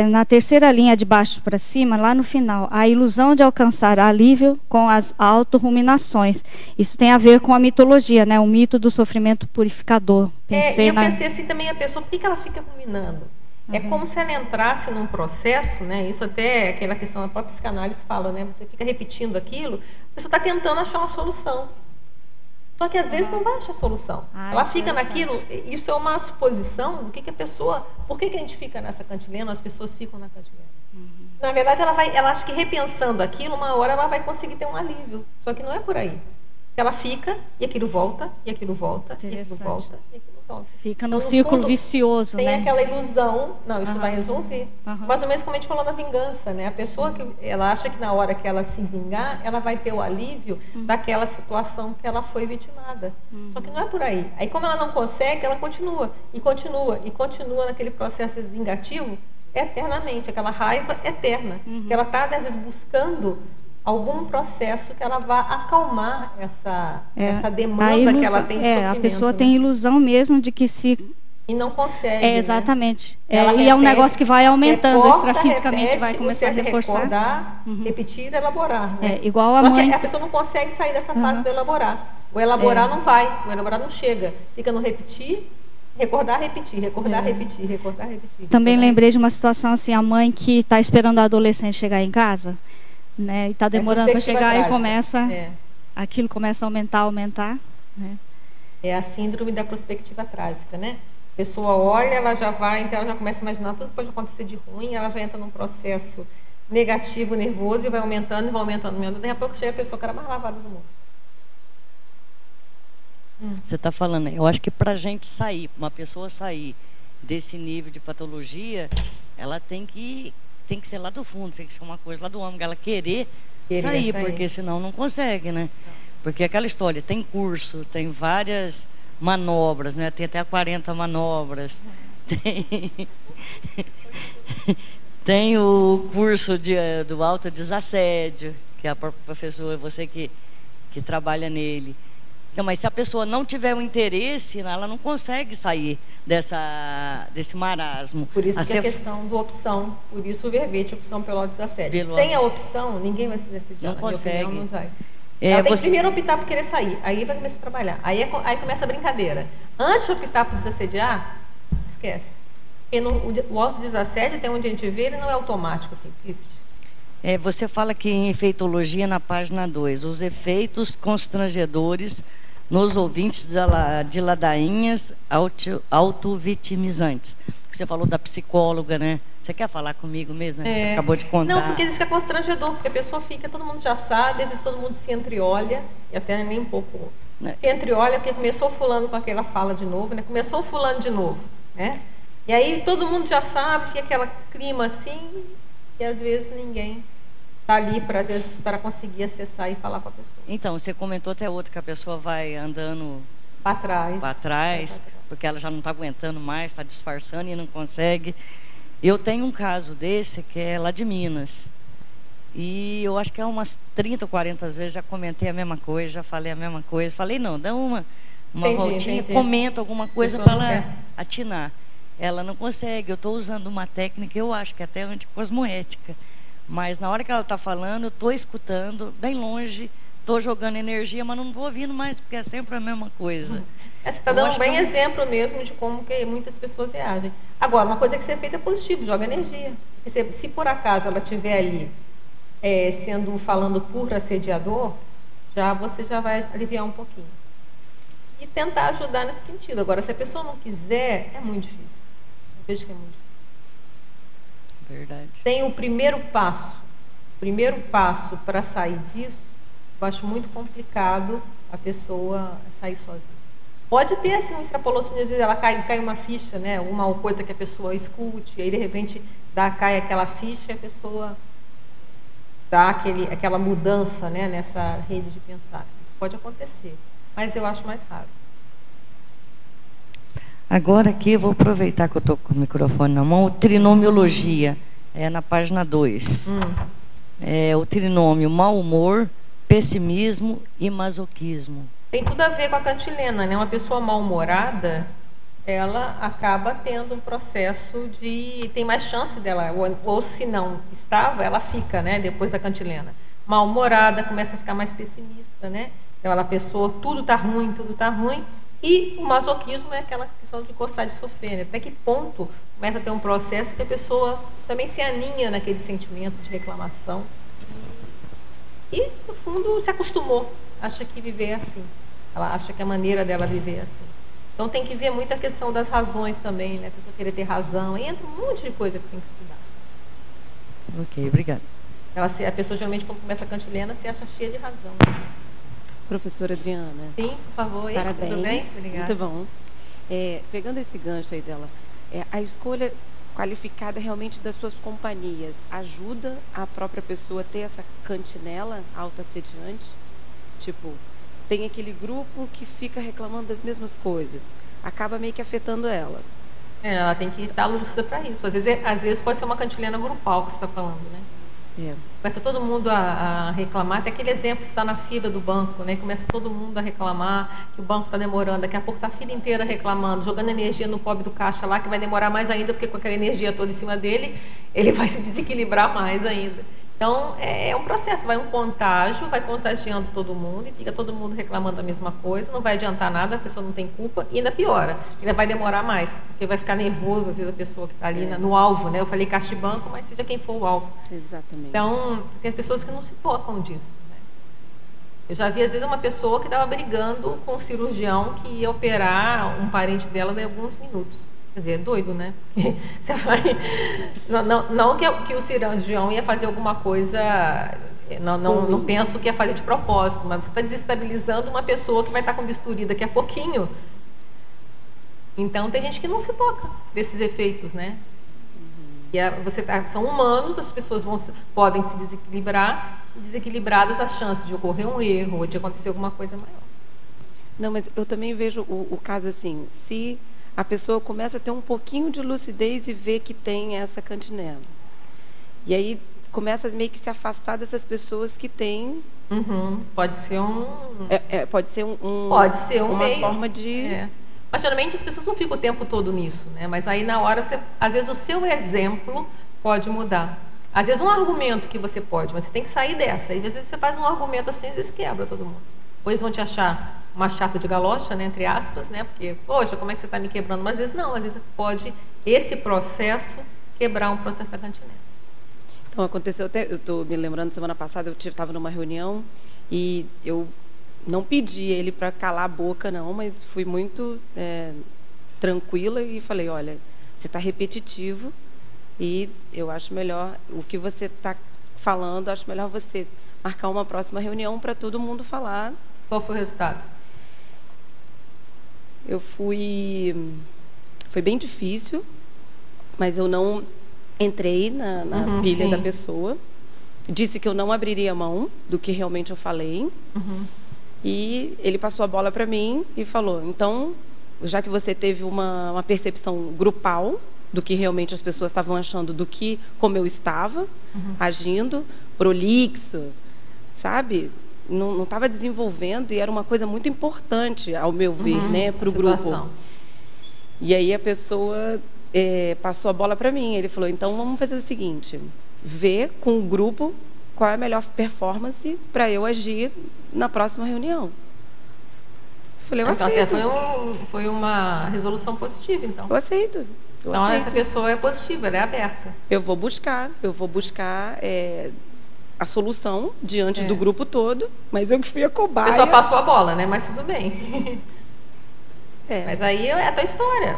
Na terceira linha de baixo para cima, lá no final, a ilusão de alcançar alívio com as autorruminações. Isso tem a ver com a mitologia, né? O mito do sofrimento purificador. Eu pensei assim também, a pessoa, por que ela fica ruminando? É como se ela entrasse num processo, né? Isso até aquela questão da própria psicanálise fala, né? Você fica repetindo aquilo, a pessoa está tentando achar uma solução. Só que às vezes não vai achar solução. Ela fica naquilo, isso é uma suposição do que a pessoa, por que a gente fica nessa cantilena, as pessoas ficam na cantilena. Na verdade, ela acha que repensando aquilo, uma hora ela vai conseguir ter um alívio. Só que não é por aí. Ela fica, e aquilo volta, e aquilo volta, e aquilo volta, e aquilo volta. Fica num círculo vicioso, tem né? aquela ilusão, não, isso vai resolver. Mais ou menos como a gente falou na vingança, né? A pessoa que ela acha que na hora que ela se vingar, ela vai ter o alívio daquela situação que ela foi vitimada. Só que não é por aí. Aí como ela não consegue, ela continua, e continua, e continua naquele processo vingativo eternamente, aquela raiva eterna. Que ela está, às vezes, buscando algum processo que ela vá acalmar essa demanda que ela tem de sofrimento. A pessoa tem ilusão mesmo de que se... E não consegue. Exatamente. Né? E é um negócio que vai aumentando, recorta, extrafisicamente vai começar a reforçar. Recordar, repetir, elaborar. Né? Igual a mãe... A pessoa não consegue sair dessa fase do elaborar. O elaborar não vai, o elaborar não chega. Fica no repetir, recordar, repetir, recordar, repetir, recordar, repetir. Também lembrei de uma situação assim, a mãe que está esperando a adolescente chegar em casa, né, e está demorando para chegar e começa, aquilo começa a aumentar, né? É a síndrome da prospectiva trágica, né? A pessoa olha, ela já vai, então ela já começa a imaginar tudo que pode acontecer de ruim, ela já entra num processo negativo, nervoso, e vai aumentando, daqui a pouco chega a pessoa, cara mais lavada do mundo. Você está falando, eu acho que para a gente sair, uma pessoa sair desse nível de patologia, ela tem que ser lá do fundo, tem que ser uma coisa lá do âmago, ela querer sair, porque senão não consegue, né? Porque aquela história, tem curso, tem várias manobras, né? Tem até 40 manobras, tem o curso do autodesassédio, que a própria professora, você que trabalha nele. Então, mas se a pessoa não tiver um interesse, ela não consegue sair desse marasmo. Por isso que a questão da opção, por isso o verbete, opção pelo autodesassédio. Sem a opção, ninguém vai se desassediar. Não consegue. Não vai. Ela tem que primeiro optar por querer sair, aí vai começar a trabalhar. Aí começa a brincadeira. Antes de optar por desassediar, esquece. Porque o autodesassédio, até onde a gente vê, ele não é automático, assim, 50. Você fala que em efeitologia, na página 2, os efeitos constrangedores nos ouvintes de ladainhas autovitimizantes. Você falou da psicóloga, né? Você quer falar comigo mesmo? Né? Você acabou de contar. Não, porque isso que é constrangedor, porque a pessoa fica, todo mundo já sabe, às vezes todo mundo se entreolha, e até nem um pouco se entreolha, porque começou fulano com aquela fala de novo, né? Começou o fulano de novo, né? E aí todo mundo já sabe, fica aquele clima assim, e às vezes ninguém está ali para conseguir acessar e falar com a pessoa. Então, você comentou até outra, que a pessoa vai andando para trás, porque ela já não está aguentando mais, está disfarçando e não consegue. Eu tenho um caso desse, que é lá de Minas. E eu acho que há umas 30 ou 40 vezes já comentei a mesma coisa, já falei a mesma coisa. Falei, não, dá uma voltinha, comento alguma coisa para ela atinar. Ela não consegue. Eu estou usando uma técnica, eu acho que até anticosmoética. Mas na hora que ela está falando, eu estou escutando, bem longe, estou jogando energia, mas não estou ouvindo mais, porque é sempre a mesma coisa. Você está dando bem exemplo mesmo de como que muitas pessoas reagem. Agora, uma coisa que você fez é positivo, joga energia. Se por acaso ela estiver ali falando por assediador, você já vai aliviar um pouquinho. E tentar ajudar nesse sentido. Agora, se a pessoa não quiser, é muito difícil. Eu vejo que é muito difícil. Verdade. Tem o primeiro passo. O primeiro passo para sair disso, eu acho muito complicado a pessoa sair sozinha. Pode ter assim um extrapolocínio, às vezes ela cai uma ficha, né? Alguma coisa que a pessoa escute, e aí de repente cai aquela ficha e a pessoa dá aquela mudança, né, nessa rede de pensar. Isso pode acontecer, mas eu acho mais raro. Agora aqui eu vou aproveitar que eu estou com o microfone na mão. Trinomiologia, na página 2. O trinômio mau humor, pessimismo e masoquismo. Tem tudo a ver com a cantilena, né? Uma pessoa mal-humorada, ela acaba tendo um processo tem mais chance dela, ou se não estava, ela fica, né, depois da cantilena. Mal-humorada, começa a ficar mais pessimista, né? Então, a pessoa, tudo está ruim, E o masoquismo é aquela questão de gostar de sofrer, né? Até que ponto começa a ter um processo que a pessoa também se aninha naquele sentimento de reclamação e, no fundo, se acostumou, acha que viver é assim. Ela acha que a maneira dela viver é assim. Então tem que ver muito a questão das razões também, né? A pessoa querer ter razão, e entra um monte de coisa que tem que estudar. Ok, obrigada. A pessoa geralmente, quando começa a cantilena, se acha cheia de razão. Professora Adriana. Sim, por favor. Parabéns. Tudo bem? Obrigada. Muito bom. Pegando esse gancho aí dela, a escolha qualificada realmente das suas companhias ajuda a própria pessoa a ter essa cantinela autoassediante? Tipo, tem aquele grupo que fica reclamando das mesmas coisas, acaba meio que afetando ela. Ela tem que estar lúcida para isso. Às vezes pode ser uma cantilena grupal que você está falando, né? Começa todo mundo a reclamar, até aquele exemplo que está na fila do banco, né? Começa todo mundo a reclamar que o banco está demorando, daqui a pouco está a fila inteira reclamando, jogando energia no pobre do caixa lá, que vai demorar mais ainda, porque com aquela energia toda em cima dele, ele vai se desequilibrar mais ainda. Então, é um processo, vai um contágio, vai contagiando todo mundo, e fica todo mundo reclamando da mesma coisa, não vai adiantar nada, a pessoa não tem culpa, e ainda piora, ainda vai demorar mais, porque vai ficar nervoso, às vezes, a pessoa que está ali no alvo, né? Eu falei caixa de banco, mas seja quem for o alvo. Exatamente. Então, tem as pessoas que não se tocam disso, né? Eu já vi, às vezes, uma pessoa que estava brigando com um cirurgião que ia operar um parente dela em alguns minutos. Quer dizer, é doido, né? Você vai... Não que o cirurgião ia fazer alguma coisa... Não penso que ia fazer de propósito, mas você está desestabilizando uma pessoa que vai estar com bisturi daqui a pouquinho. Então, tem gente que não se toca desses efeitos, né? E são humanos, as pessoas podem se desequilibrar, e desequilibradas a chance de ocorrer um erro ou de acontecer alguma coisa maior. Não, mas eu também vejo o caso assim, se a pessoa começa a ter um pouquinho de lucidez e vê que tem essa cantinela. E aí começa a meio que se afastar dessas pessoas que têm... Pode ser um... pode ser uma meio, forma de... Mas geralmente as pessoas não ficam o tempo todo nisso, né? Mas aí na hora, às vezes o seu exemplo pode mudar. Às vezes um argumento que você pode, mas você tem que sair dessa. E às vezes você faz um argumento assim, às vezes quebra todo mundo. Depois vão te achar uma chata de galocha, né, entre aspas, né, porque, poxa, como é que você está me quebrando? Mas às vezes não, às vezes pode esse processo quebrar um processo da cantilena. Então, aconteceu até, eu estou me lembrando, semana passada eu estava numa reunião e eu não pedi ele para calar a boca, não, mas fui muito tranquila e falei, olha, você está repetitivo e eu acho melhor, o que você está falando, acho melhor você marcar uma próxima reunião para todo mundo falar. Qual foi o resultado? Foi bem difícil, mas eu não entrei na pilha da pessoa. Disse que eu não abriria mão do que realmente eu falei. E ele passou a bola para mim e falou, então, já que você teve uma percepção grupal do que realmente as pessoas estavam achando, como eu estava agindo, prolixo, sabe? Não estava desenvolvendo e era uma coisa muito importante, ao meu ver, né, para o grupo. E aí a pessoa passou a bola para mim. Ele falou, então vamos fazer o seguinte, ver com o grupo qual é a melhor performance para eu agir na próxima reunião. Eu falei, eu aceito. Foi uma resolução positiva, então. Eu aceito. Então essa pessoa é positiva, ela é aberta. Eu vou buscar a solução diante do grupo todo, mas eu que fui a cobaia. A pessoa passou a bola, né? Mas tudo bem. Mas aí é a tua história.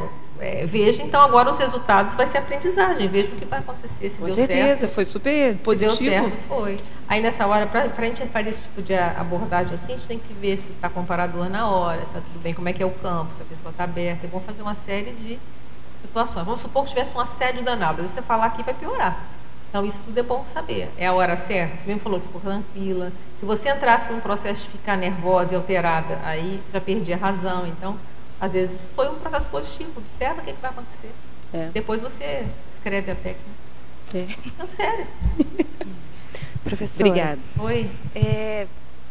Veja, então, agora os resultados, vai ser aprendizagem. Veja o que vai acontecer. Se com deu certeza, certo, foi super positivo. Se deu certo, foi. Aí, nessa hora, para a gente fazer esse tipo de abordagem assim, a gente tem que ver se está comparador na hora, se está tudo bem, como é que é o campo, se a pessoa está aberta. É bom fazer uma série de situações. Vamos supor que tivesse um assédio danado. Se você falar aqui, vai piorar. Então, isso tudo é bom saber. É a hora certa? Você mesmo falou que ficou tranquila. Se você entrasse num processo de ficar nervosa e alterada, aí já perdi a razão. Então, às vezes, foi um processo positivo. Observa o que vai acontecer. Depois você escreve a técnica. Não, sério. Professora. Obrigada. Oi.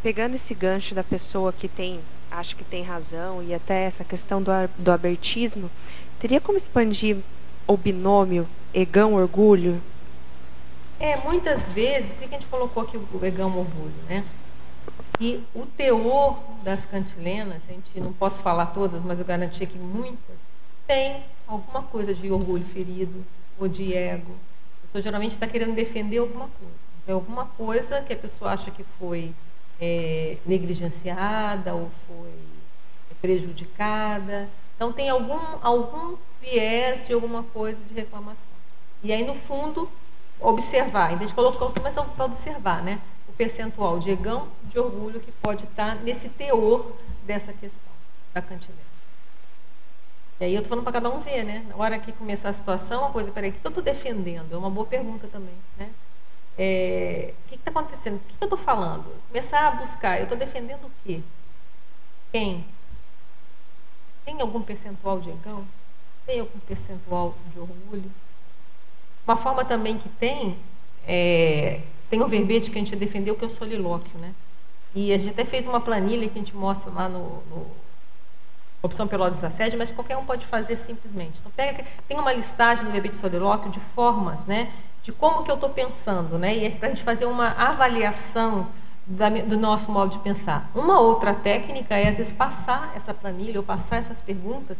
Pegando esse gancho da pessoa que acha que tem razão e até essa questão do abertismo, teria como expandir o binômio egão-orgulho? Muitas vezes, por que a gente colocou aqui o egão-orgulho, né? E o teor das cantilenas, a gente não posso falar todas, mas eu garanti que muitas, tem alguma coisa de orgulho ferido ou de ego. A pessoa geralmente está querendo defender alguma coisa. Então, alguma coisa que a pessoa acha que foi negligenciada ou foi prejudicada. Então, tem algum viés de alguma coisa de reclamação. E aí, no fundo, observar. Em vez de colocar o que, mas observar, né? O percentual de egão, de orgulho que pode estar nesse teor dessa questão da cantilena. E aí eu estou falando para cada um ver, né? Na hora que começar a situação, uma coisa, peraí, o que eu estou defendendo? É uma boa pergunta também, né? O que está acontecendo? O que eu estou falando? Começar a buscar, eu estou defendendo o quê? Quem? Tem algum percentual de egão? Tem algum percentual de orgulho? Uma forma também que tem um verbete que a gente defendeu, que é o solilóquio, né? E a gente até fez uma planilha que a gente mostra lá no Opção Pelotas Assédio, mas qualquer um pode fazer simplesmente. Então, tem uma listagem no verbete solilóquio de formas, né? De como que eu estou pensando, né? E é para a gente fazer uma avaliação do nosso modo de pensar. Uma outra técnica é, às vezes, passar essa planilha ou passar essas perguntas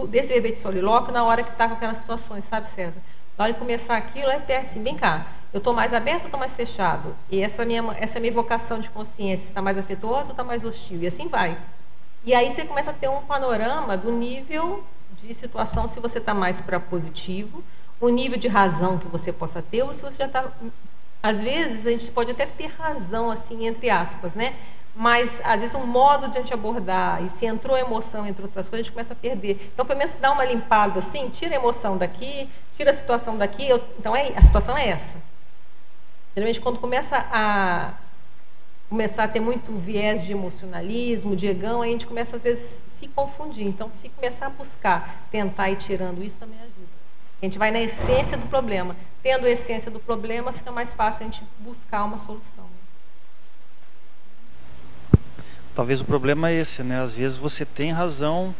desse verbete solilóquio na hora que está com aquelas situações, sabe, César? Na hora de começar aquilo, é até assim, vem cá, eu estou mais aberto ou estou mais fechado? E essa minha evocação de consciência está mais afetuosa ou está mais hostil? E assim vai. E aí você começa a ter um panorama do nível de situação, se você está mais para positivo, o nível de razão que você possa ter, ou se você já está... Às vezes, a gente pode até ter razão, assim, entre aspas, né? Mas, às vezes, um modo de a gente abordar, e se entrou emoção, entre outras coisas, a gente começa a perder. Então, pelo menos, dá uma limpada, assim, tira a emoção daqui, tira a situação daqui. Então, a situação é essa. Geralmente, quando começa a ter muito viés de emocionalismo, de egão, aí a gente começa, às vezes, se confundir. Então, se começar a buscar, tentar ir tirando isso, também ajuda. A gente vai na essência do problema. Tendo a essência do problema, fica mais fácil a gente buscar uma solução. Talvez o problema é esse, né? Às vezes você tem razão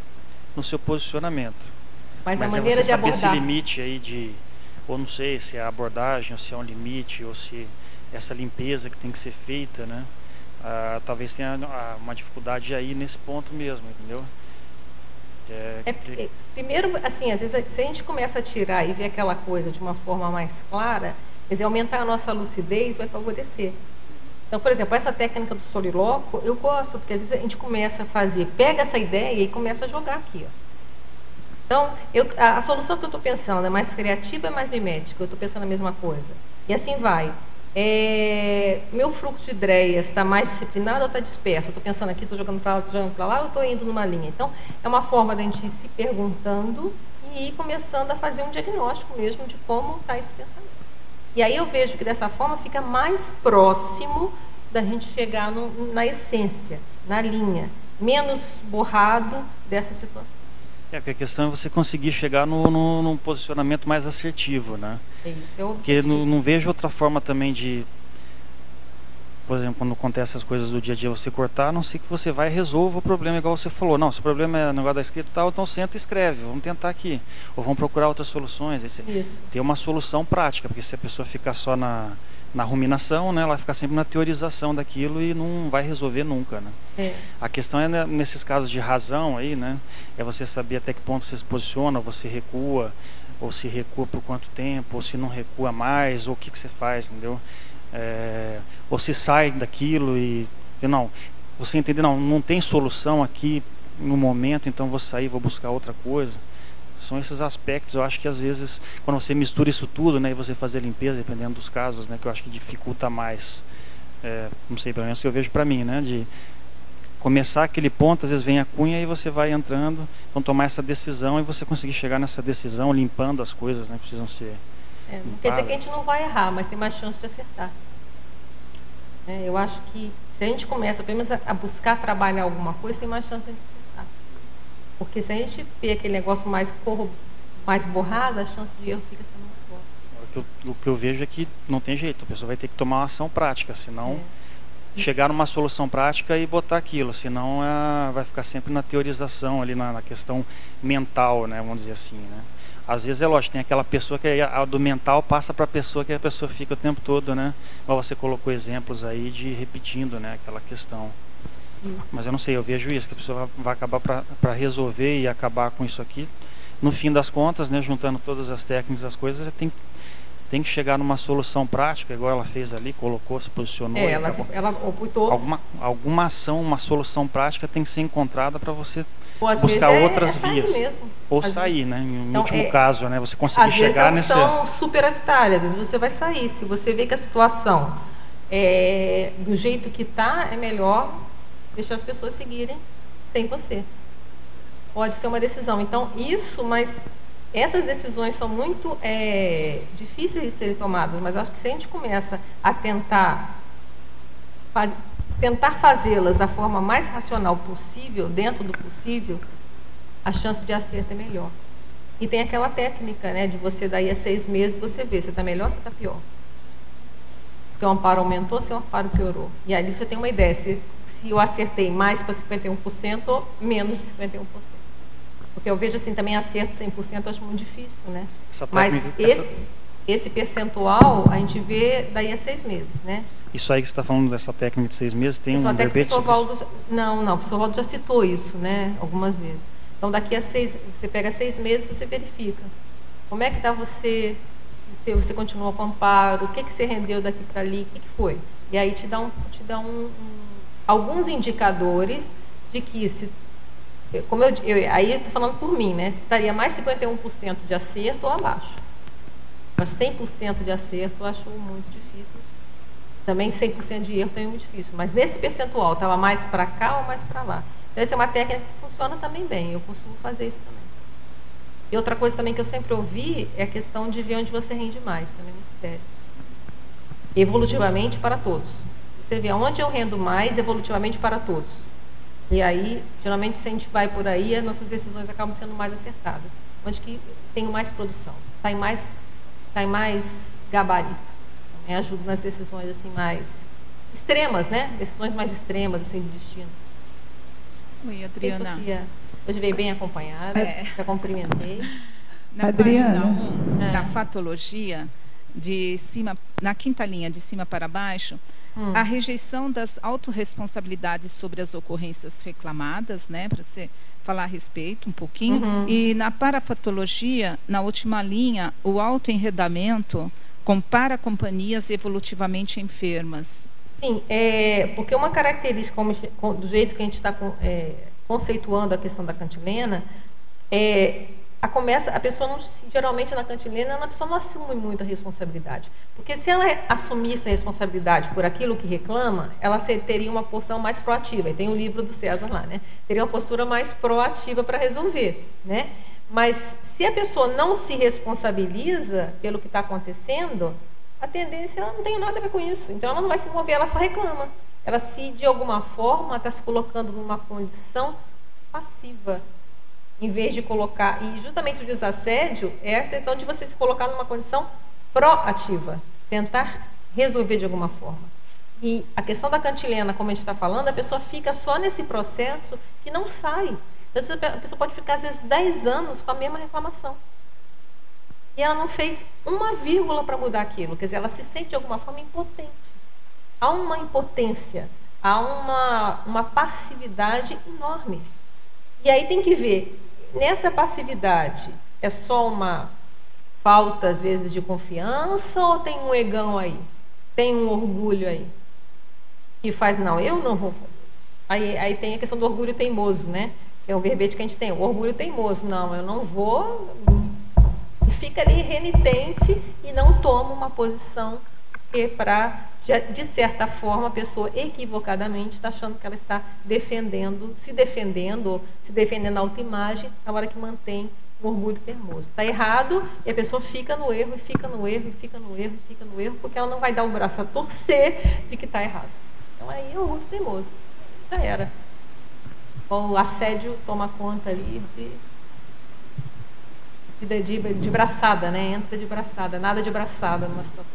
no seu posicionamento. Mas a é maneira você de saber abordar... esse limite aí de... Ou não sei se é a abordagem, ou se é um limite, ou se essa limpeza que tem que ser feita, né? Talvez tenha uma dificuldade aí nesse ponto mesmo, entendeu? Primeiro, assim, às vezes, se a gente começa a tirar e ver aquela coisa de uma forma mais clara, quer dizer, aumentar a nossa lucidez vai favorecer. Então, por exemplo, essa técnica do solilóquio, eu gosto, porque às vezes a gente começa a fazer, pega essa ideia e começa a jogar aqui, ó. Então, a solução que eu estou pensando é mais criativa, é mais mimética, eu estou pensando a mesma coisa. E assim vai. Meu fluxo de ideias está mais disciplinado ou está disperso? Eu estou pensando aqui, estou jogando para lá, estou jogando para lá, ou estou indo numa linha? Então, é uma forma de a gente ir se perguntando e ir começando a fazer um diagnóstico mesmo de como está esse pensamento. E aí eu vejo que dessa forma fica mais próximo da gente chegar na essência, na linha, menos borrado dessa situação. Porque a questão é você conseguir chegar num posicionamento mais assertivo, né? É isso, porque não vejo outra forma também de, por exemplo, quando acontece as coisas do dia a dia, você cortar, a não ser que você vai e resolva o problema, igual você falou. Não, se o problema é o negócio da escrita e tal, então senta e escreve, vamos tentar aqui. Ou vamos procurar outras soluções. Aí ter uma solução prática, porque se a pessoa ficar só na ruminação, né, ela fica sempre na teorização daquilo e não vai resolver nunca, né? A questão é, né, nesses casos de razão aí, né, é você saber até que ponto você se posiciona, ou você recua, ou se recua por quanto tempo, ou se não recua mais, ou o que você faz, entendeu? Ou se sai daquilo e não, você entender, não tem solução aqui no momento, então vou sair, vou buscar outra coisa. São esses aspectos, eu acho que às vezes, quando você mistura isso tudo, né, e você fazer a limpeza, dependendo dos casos, né, que eu acho que dificulta mais, não sei, pelo menos que eu vejo para mim, né, de começar aquele ponto, às vezes vem a cunha e você vai entrando, então tomar essa decisão e você conseguir chegar nessa decisão, limpando as coisas, né, que precisam ser limpadas. Não quer dizer que a gente não vai errar, mas tem mais chance de acertar. Eu acho que se a gente começa, pelo menos, a buscar trabalhar alguma coisa, tem mais chance de acertar. Porque se a gente vê aquele negócio mais borrado, a chance de erro fica sendo mais forte. O que eu vejo é que não tem jeito, a pessoa vai ter que tomar uma ação prática, senão chegar numa solução prática e botar aquilo, senão vai ficar sempre na teorização, ali na questão mental, né, vamos dizer assim, né? Às vezes é lógico, tem aquela pessoa que a do mental passa para a pessoa que a pessoa fica o tempo todo, né? Igual você colocou exemplos aí de repetindo, né? Aquela questão. Mas eu não sei, eu vejo isso, que a pessoa vai acabar para resolver e acabar com isso aqui. No fim das contas, né? Juntando todas as técnicas, as coisas, tem que chegar numa solução prática, igual ela fez ali, colocou, se posicionou. Ela optou. Alguma ação, uma solução prática tem que ser encontrada para você buscar outras vias. Mesmo. Ou sair, né? Em último caso, né? Você conseguir chegar nesse... Às vezes é uma opção superavitária, às vezes você vai sair. Se você vê que a situação do jeito que está, é melhor deixar as pessoas seguirem sem você. Pode ser uma decisão. Então, mas essas decisões são muito difíceis de serem tomadas, mas eu acho que se a gente começa a tentar fazê-las da forma mais racional possível, dentro do possível, a chance de acerto é melhor. E tem aquela técnica, né, de você daí a 6 meses você vê se está melhor ou se está pior. Se o amparo aumentou, se o amparo piorou. E aí você tem uma ideia se eu acertei mais para 51% ou menos de 51%. Porque eu vejo assim também acerto 100%, eu acho muito difícil, né? Mas esse percentual a gente vê daí a 6 meses, né? Isso aí que você está falando dessa técnica de 6 meses, tem um verbete sobre isso? Não, o professor Valdo já citou isso, né? Algumas vezes. Então, daqui a 6, você pega 6 meses, você verifica. Como é que está você, se você continuou com amparo, o que você rendeu daqui para ali, o que foi? E aí te dá alguns indicadores de que, aí eu estou falando por mim, né? Se estaria mais 51% de acerto ou abaixo. Mas 100% de acerto eu acho muito difícil. Também 100% de erro também é muito difícil. Mas nesse percentual, estava mais para cá ou mais para lá? Então, essa é uma técnica que funciona também bem. Eu costumo fazer isso também. E outra coisa também que eu sempre ouvi é a questão de ver onde você rende mais. Também é muito sério. Evolutivamente para todos. Você vê onde eu rendo mais evolutivamente para todos. E aí, geralmente, se a gente vai por aí, as nossas decisões acabam sendo mais acertadas. Onde que tenho mais produção, está em mais gabarito. Também ajuda nas decisões assim mais extremas, né? Decisões mais extremas assim de destino. Oi, Adriana. Hoje veio bem acompanhada, já cumprimentei. Na Adriana. Página 1 da fatologia, na quinta linha, de cima para baixo, a rejeição das autorresponsabilidades sobre as ocorrências reclamadas, né, para você falar a respeito um pouquinho. E na parafatologia, na última linha, o autoenredamento com paracompanhias evolutivamente enfermas. Sim, porque uma característica, do jeito que a gente está conceituando a questão da cantilena, a pessoa geralmente na cantilena, a pessoa não assume muita responsabilidade. Porque se ela assumisse a responsabilidade por aquilo que reclama, ela teria uma porção mais proativa. E tem o livro do César lá, né? Teria uma postura mais proativa para resolver, né? Mas se a pessoa não se responsabiliza pelo que está acontecendo, a tendência, ela não tem nada a ver com isso. Então, ela não vai se mover, ela só reclama. Ela, de alguma forma, está se colocando numa condição passiva. Em vez de colocar... E justamente o desassédio é a questão de você se colocar numa condição proativa. Tentar resolver de alguma forma. E a questão da cantilena, como a gente está falando, a pessoa fica só nesse processo que não sai. A pessoa pode ficar, às vezes, 10 anos com a mesma reclamação. E ela não fez uma vírgula para mudar aquilo. Quer dizer, ela se sente, de alguma forma, impotente. Há uma impotência, há uma passividade enorme. E aí tem que ver, nessa passividade, é só uma falta, às vezes, de confiança ou tem um egão aí? Tem um orgulho aí? Que faz, não, eu não vou fazer. Aí tem a questão do orgulho teimoso, né? Que é um verbete que a gente tem, o orgulho teimoso. Não, eu não vou... E fica ali renitente e não toma uma posição que de certa forma, a pessoa equivocadamente está achando que ela está se defendendo a autoimagem, na hora que mantém o orgulho teimoso. Está errado e a pessoa fica no erro, e fica no erro, e fica no erro, e fica no erro, porque ela não vai dar o braço a torcer de que está errado. Então aí é orgulho teimoso. Já era. O assédio toma conta ali de braçada, né? Entra de braçada, nada de braçada numa situação.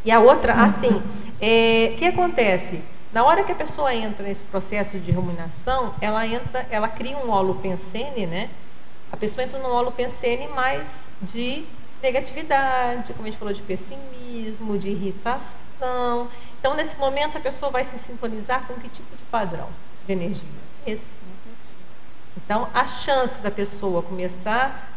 E a outra, assim, o que acontece? Na hora que a pessoa entra nesse processo de ruminação, ela cria um holopensene, né? A pessoa entra no holopensene mais de negatividade, como a gente falou, de pessimismo, de irritação. Então, nesse momento, a pessoa vai se sintonizar com que tipo de padrão de energia? Esse. Então, a chance da pessoa começar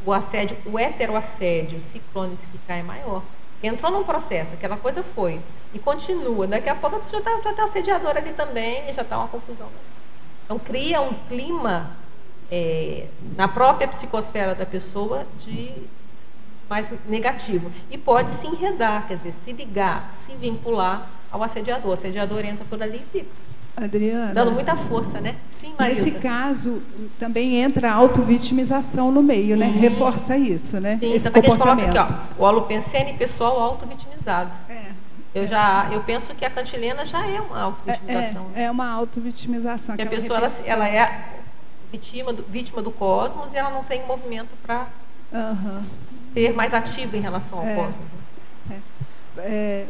o heteroassédio se cronificar é maior. Entrou num processo, aquela coisa foi, e continua. Daqui a pouco a pessoa já está assediadora ali também, e já está uma confusão. Então, cria um clima na própria psicosfera da pessoa de mais negativo. E pode se enredar, quer dizer, se ligar, se vincular ao assediador. O assediador entra por ali e fica. Adriana, dando muita força, né? Sim, Marisa. Nesse caso, também entra a autovitimização no meio, né? Reforça isso, né? Sim, esse então, comportamento. Aqui, ó, o holopensene pessoal auto-vitimizado. Eu penso que a cantilena já é uma auto-vitimização. É uma auto-vitimização. Porque a pessoa ela é vítima do cosmos e ela não tem movimento para ser mais ativa em relação ao cosmos.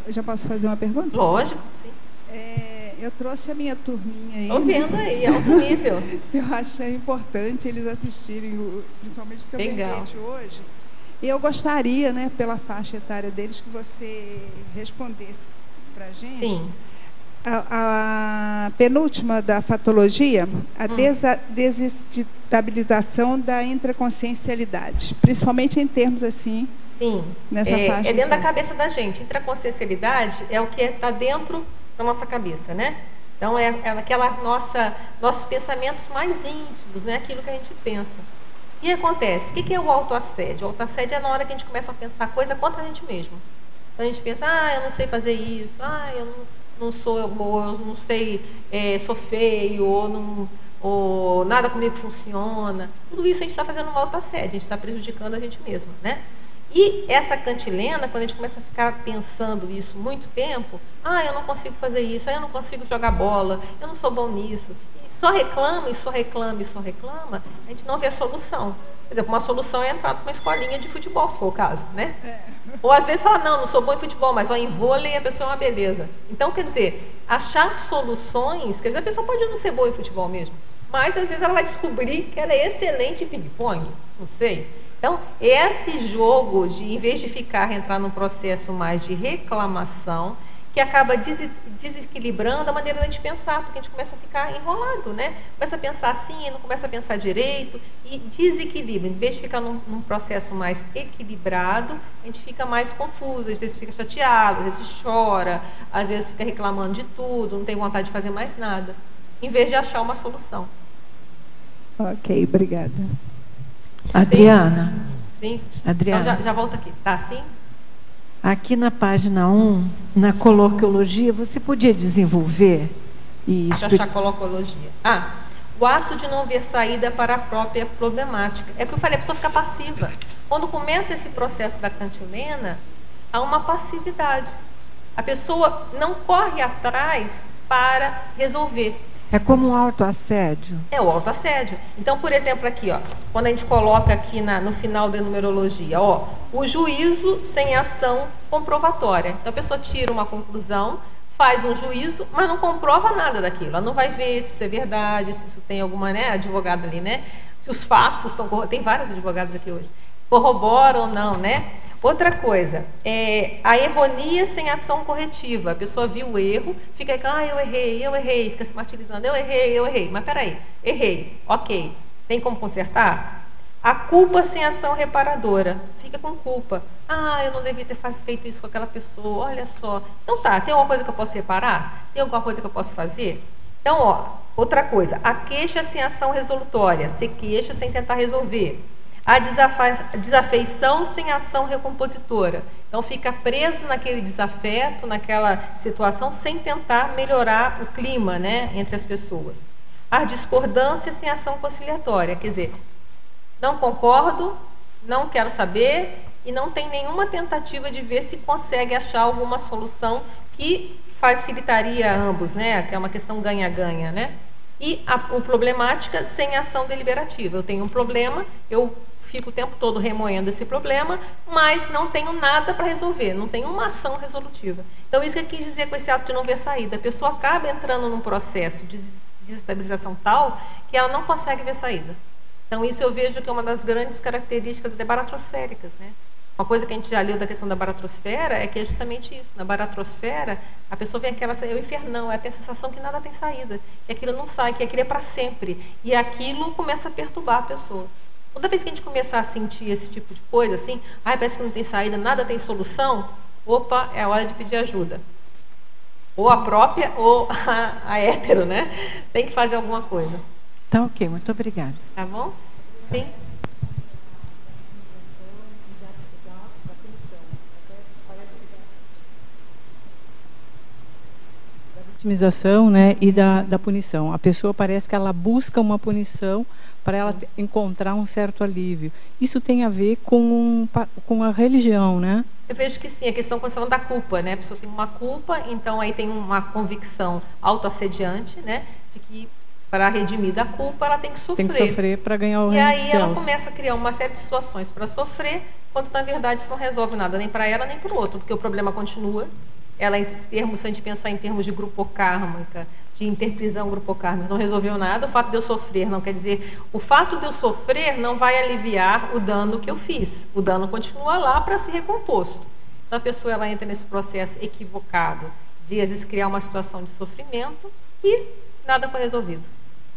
Eu já posso fazer uma pergunta? Lógico, sim. Eu trouxe a minha turminha aí. Estou vendo aí, alto nível. Eu achei importante eles assistirem, principalmente o seu verbete hoje. E eu gostaria, né, pela faixa etária deles, que você respondesse para a gente. Sim. A penúltima da fatologia, a desestabilização da intraconsciencialidade, principalmente em termos assim. Sim. Nessa faixa. É dentro da cabeça da gente. Intraconsciencialidade é o que está dentro da nossa cabeça, né? Então é aquela nossos pensamentos mais íntimos, né? Aquilo que a gente pensa. E acontece, o que é o autoassédio? O autoassédio é na hora que a gente começa a pensar coisa contra a gente mesmo. Então a gente pensa, eu não sei fazer isso, eu não sou boa, eu não sei, sou feio, ou nada comigo funciona. Tudo isso a gente está fazendo um autoassédio, a gente está prejudicando a gente mesmo, né? E essa cantilena, quando a gente começa a ficar pensando isso muito tempo, eu não consigo fazer isso, eu não consigo jogar bola, eu não sou bom nisso. E só reclama, e só reclama, e só reclama, a gente não vê a solução. Por exemplo, uma solução é entrar numa escolinha de futebol, se for o caso, né? Ou às vezes fala, não sou bom em futebol, mas em vôlei a pessoa é uma beleza. Então, quer dizer, achar soluções, quer dizer, a pessoa pode não ser boa em futebol mesmo, mas às vezes ela vai descobrir que ela é excelente em ping-pong, não sei. Então, esse jogo de, em vez de entrar num processo mais de reclamação, que acaba desequilibrando a maneira da gente pensar, porque a gente começa a ficar enrolado, né? Começa a pensar assim, não começa a pensar direito, e desequilibra. Em vez de ficar num processo mais equilibrado, a gente fica mais confuso, às vezes fica chateado, às vezes chora, às vezes fica reclamando de tudo, não tem vontade de fazer mais nada, em vez de achar uma solução. Ok, obrigada. Adriana. Sim. Adriana. Então, já volto aqui. Tá, sim? Aqui na página 1, na coloquiologia, você podia desenvolver e achar coloquiologia. O ato de não ver saída para a própria problemática. É o que eu falei, a pessoa fica passiva. Quando começa esse processo da cantilena, há uma passividade. A pessoa não corre atrás para resolver. É como um autoassédio? É o autoassédio. Então, por exemplo, aqui, quando a gente coloca aqui no final da numerologia, o juízo sem ação comprovatória. Então, a pessoa tira uma conclusão, faz um juízo, mas não comprova nada daquilo. Ela não vai ver se isso é verdade, se isso tem alguma, advogado ali, né? Se os fatos estão... Tem vários advogados aqui hoje. Corroboram ou não, né? Outra coisa, a erronia sem ação corretiva. A pessoa viu o erro, fica aí, eu errei, fica se martirizando, eu errei. Mas peraí, errei, ok. Tem como consertar? A culpa sem ação reparadora. Fica com culpa. Eu não devia ter feito isso com aquela pessoa, olha só. Então tá, tem alguma coisa que eu posso reparar? Tem alguma coisa que eu posso fazer? Então, outra coisa, a queixa sem ação resolutória. Se queixa sem tentar resolver. A desafeição sem ação recompositora. Então, fica preso naquele desafeto, naquela situação, sem tentar melhorar o clima, entre as pessoas. A discordância sem ação conciliatória. Quer dizer, não concordo, não quero saber e não tem nenhuma tentativa de ver se consegue achar alguma solução que facilitaria a ambos, que é uma questão ganha-ganha, E a problemática sem ação deliberativa. Eu tenho um problema, eu fico o tempo todo remoendo esse problema, mas não tenho nada para resolver, não tenho uma ação resolutiva. Então, isso que eu quis dizer com esse ato de não ver saída. A pessoa acaba entrando num processo de desestabilização tal que ela não consegue ver saída. Então, isso eu vejo que é uma das grandes características até baratrosféricas, né? Uma coisa que a gente já leu da questão da baratrosfera é que é justamente isso. Na baratrosfera, a pessoa vem aquela, é o infernão, ela tem a sensação que nada tem saída, que aquilo não sai, que aquilo é para sempre. E aquilo começa a perturbar a pessoa. Toda vez que a gente começar a sentir esse tipo de coisa, assim, parece que não tem saída, nada tem solução, opa, é a hora de pedir ajuda. Ou a própria, ou a hétero, né? Tem que fazer alguma coisa. Tá ok, muito obrigada. Tá bom? Sim. Vitimização, né, e da punição. A pessoa parece que ela busca uma punição para ela encontrar um certo alívio. Isso tem a ver com a religião, né? Eu vejo que sim, a questão da culpa, né? A pessoa tem uma culpa, então aí tem uma convicção autoassediante, né? De que para redimir da culpa ela tem que sofrer. Tem que sofrer para ganhar o reino dos céus. E aí ela começa a criar uma série de situações para sofrer, quando na verdade isso não resolve nada, nem para ela nem para o outro, porque o problema continua. Ela, em termos, se a gente pensar em termos de grupocármica, de interprisão grupocármica, não resolveu nada. O fato de eu sofrer não quer dizer... O fato de eu sofrer não vai aliviar o dano que eu fiz. O dano continua lá para ser recomposto. Então, a pessoa ela entra nesse processo equivocado de, às vezes, criar uma situação de sofrimento e nada foi resolvido.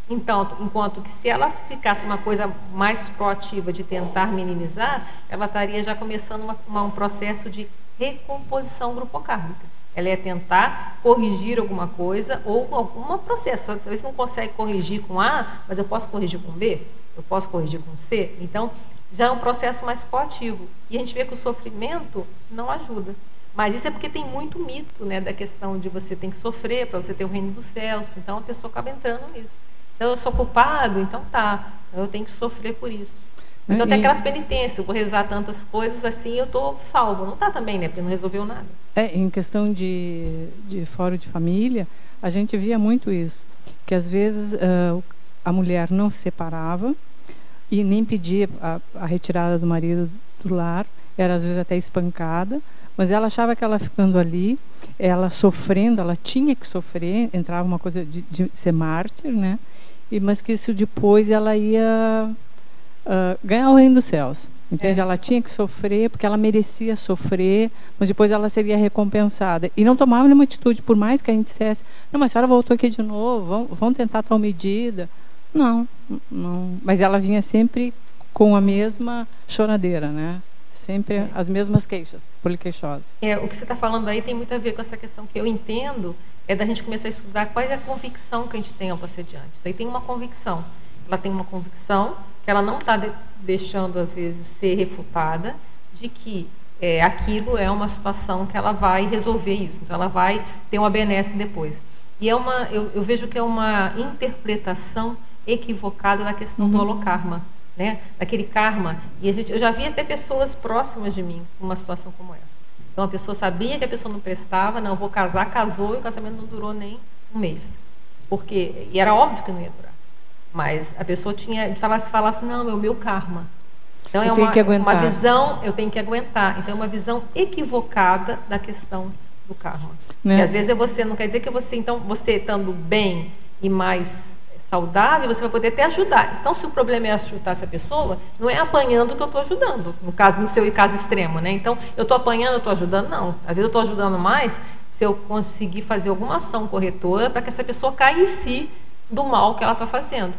Então, enquanto que se ela ficasse uma coisa mais proativa de tentar minimizar, ela estaria já começando um processo de recomposição grupocármica. Ela ia tentar corrigir alguma coisa ou algum processo. Às vezes não consegue corrigir com A, mas eu posso corrigir com B, eu posso corrigir com C. Então, já é um processo mais proativo. E a gente vê que o sofrimento não ajuda. Mas isso é porque tem muito mito, né, da questão de você tem que sofrer para você ter o reino dos céus. Então, a pessoa acaba entrando nisso. Então, eu sou culpado, então tá, eu tenho que sofrer por isso. Então tem aquelas penitências, eu vou rezar tantas coisas assim, eu estou salvo. Não está também, né? Porque não resolveu nada. Em questão de fórum de família, a gente via muito isso. Que às vezes a mulher não se separava e nem pedia a retirada do marido do lar, era às vezes até espancada, mas ela achava que ela ficando ali, ela sofrendo, ela tinha que sofrer, entrava uma coisa de ser mártir, né? Mas que isso depois ela ia... ganhar o reino dos céus, entende? Ela tinha que sofrer porque ela merecia sofrer, mas depois ela seria recompensada e não tomava nenhuma atitude, por mais que a gente dissesse, não, mas a senhora voltou aqui de novo, vamos tentar tal medida. Não, mas ela vinha sempre com a mesma choradeira, né? Sempre as mesmas queixas, poliqueixosas. O que você está falando aí tem muito a ver com essa questão que eu entendo, é da gente começar a estudar qual é a convicção que a gente tem ao assediante. Isso aí tem uma convicção. Ela tem uma convicção que ela não está deixando, às vezes, ser refutada, de que aquilo é uma situação que ela vai resolver isso. Então, ela vai ter uma benesse depois. E eu vejo que é uma interpretação equivocada da questão do holokarma, né? Daquele karma. E eu já vi até pessoas próximas de mim numa situação como essa. Então, a pessoa sabia que a pessoa não prestava, não, vou casar, casou, e o casamento não durou nem um mês. E era óbvio que não ia durar. Mas a pessoa tinha de falar assim, não, é o meu karma. Então é uma visão, eu tenho que aguentar. Então é uma visão equivocada da questão do karma. Né? E às vezes você não quer dizer que você estando bem e mais saudável, você vai poder até ajudar. Então, se o problema é ajudar essa pessoa, não é apanhando que eu estou ajudando. No seu caso extremo, né? Então, eu estou apanhando, eu estou ajudando? Não. Às vezes eu estou ajudando mais se eu conseguir fazer alguma ação corretora para que essa pessoa caia em si do mal que ela está fazendo.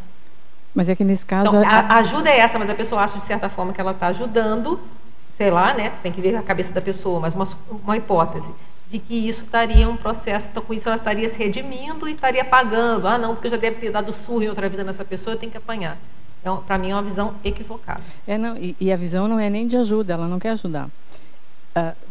Mas é que nesse caso... Então, a ajuda é essa, mas a pessoa acha de certa forma que ela está ajudando, sei lá, né? Tem que ver a cabeça da pessoa, mas uma hipótese de que isso estaria um processo, então com isso ela estaria se redimindo e estaria pagando. Ah, não, porque eu já deve ter dado surra em outra vida nessa pessoa, eu tenho que apanhar. Então, para mim é uma visão equivocada. E a visão não é nem de ajuda, ela não quer ajudar.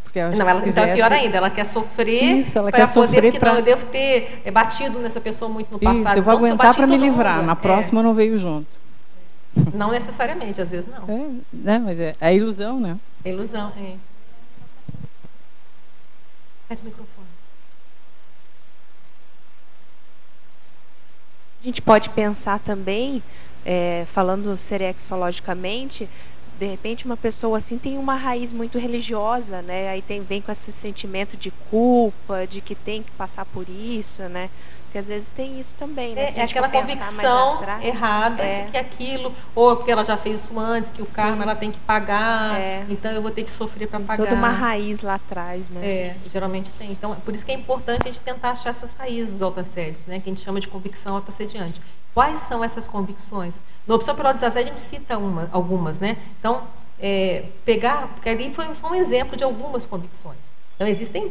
Porque ela quisesse... pior ainda, ela quer sofrer. Isso, ela quer sofrer para eu devo ter batido nessa pessoa muito no passado. Isso, eu vou aguentar para me livrar. Na próxima eu não veio junto. Não necessariamente, às vezes não. Mas é ilusão, né? É ilusão, é. Pega o microfone. A gente pode pensar também, falando serexologicamente, de repente uma pessoa assim tem uma raiz muito religiosa, né? Aí vem com esse sentimento de culpa, de que tem que passar por isso, né? Porque às vezes tem isso também, né? É aquela convicção errada de que aquilo, ou porque ela já fez isso antes, que o karma ela tem que pagar, então eu vou ter que sofrer para pagar. Toda uma raiz lá atrás, né? Geralmente tem. Então, por isso que é importante a gente tentar achar essas raízes dos autoassédios, né? Que a gente chama de convicção autoassediante. Quais são essas convicções? Na opção pelo autoassédio a gente cita algumas, né? Então, porque ali foi só um exemplo de algumas convicções. Então, existem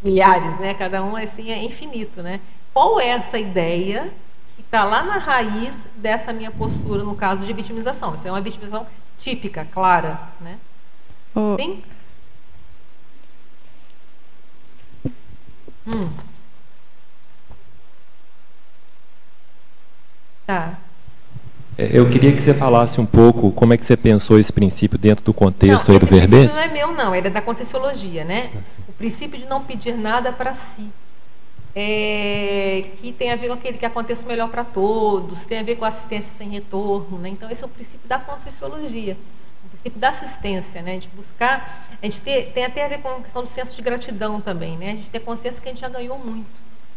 milhares, né? Cada um assim é infinito, né? Qual é essa ideia que está lá na raiz dessa minha postura, no caso de vitimização? Isso é uma vitimização típica, clara, né? Sim? Tá. Eu queria que você falasse um pouco como é que você pensou esse princípio dentro do contexto aí do verbete. Não é meu, não. Ele é da Conscienciologia, né? O princípio de não pedir nada para si. Que tem a ver com aquele que aconteça melhor para todos, tem a ver com assistência sem retorno, né? Então esse é o princípio da Conscienciologia, o princípio da assistência, né? De buscar, tem até a ver com a questão do senso de gratidão também, né? A gente ter consciência que a gente já ganhou muito,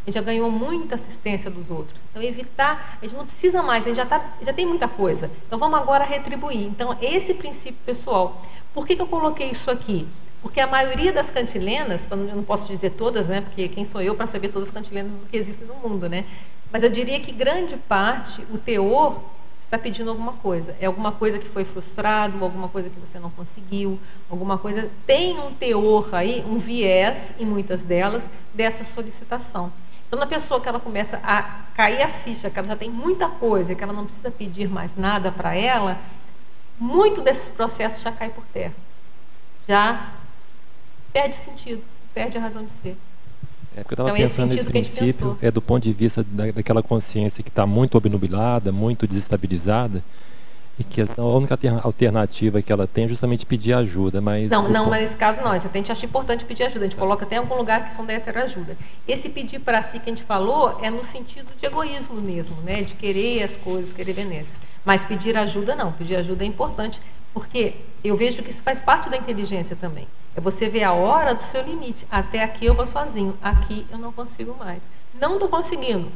a gente já ganhou muita assistência dos outros, então evitar, a gente não precisa mais, a gente já tem muita coisa, então vamos agora retribuir. Então esse princípio pessoal. Por que eu coloquei isso aqui? Porque a maioria das cantilenas, eu não posso dizer todas, né? Porque quem sou eu para saber todas as cantilenas do que existem no mundo, né? Mas eu diria que grande parte, o teor está pedindo alguma coisa. É alguma coisa que foi frustrado, alguma coisa que você não conseguiu, alguma coisa... Tem um teor aí, um viés, em muitas delas, dessa solicitação. Então, na pessoa que ela começa a cair a ficha, que ela já tem muita coisa, que ela não precisa pedir mais nada para ela, muito desses processos já cai por terra. Já perde sentido, perde a razão de ser. Porque eu estava pensando nesse princípio, do ponto de vista daquela consciência que está muito obnubilada, muito desestabilizada, e que a única alternativa que ela tem é justamente pedir ajuda. Mas não, nesse caso não. A gente acha importante pedir ajuda. A gente coloca até em algum lugar a questão da interajuda. Esse pedir para si que a gente falou é no sentido de egoísmo mesmo, né? De querer as coisas, querer benesses. Mas pedir ajuda não. Pedir ajuda é importante, porque eu vejo que isso faz parte da inteligência também. É você ver a hora do seu limite. Até aqui eu vou sozinho, aqui eu não consigo mais. Não estou conseguindo.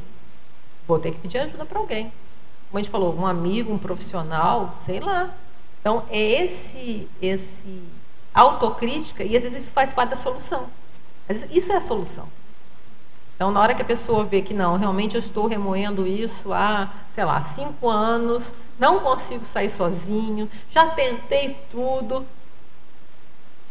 Vou ter que pedir ajuda para alguém. Como a gente falou, um amigo, um profissional, sei lá. Então, é esse autocrítica, e às vezes isso faz parte da solução. Às vezes, isso é a solução. Então, na hora que a pessoa vê que não, realmente eu estou remoendo isso há, sei lá, 5 anos, não consigo sair sozinho, já tentei tudo.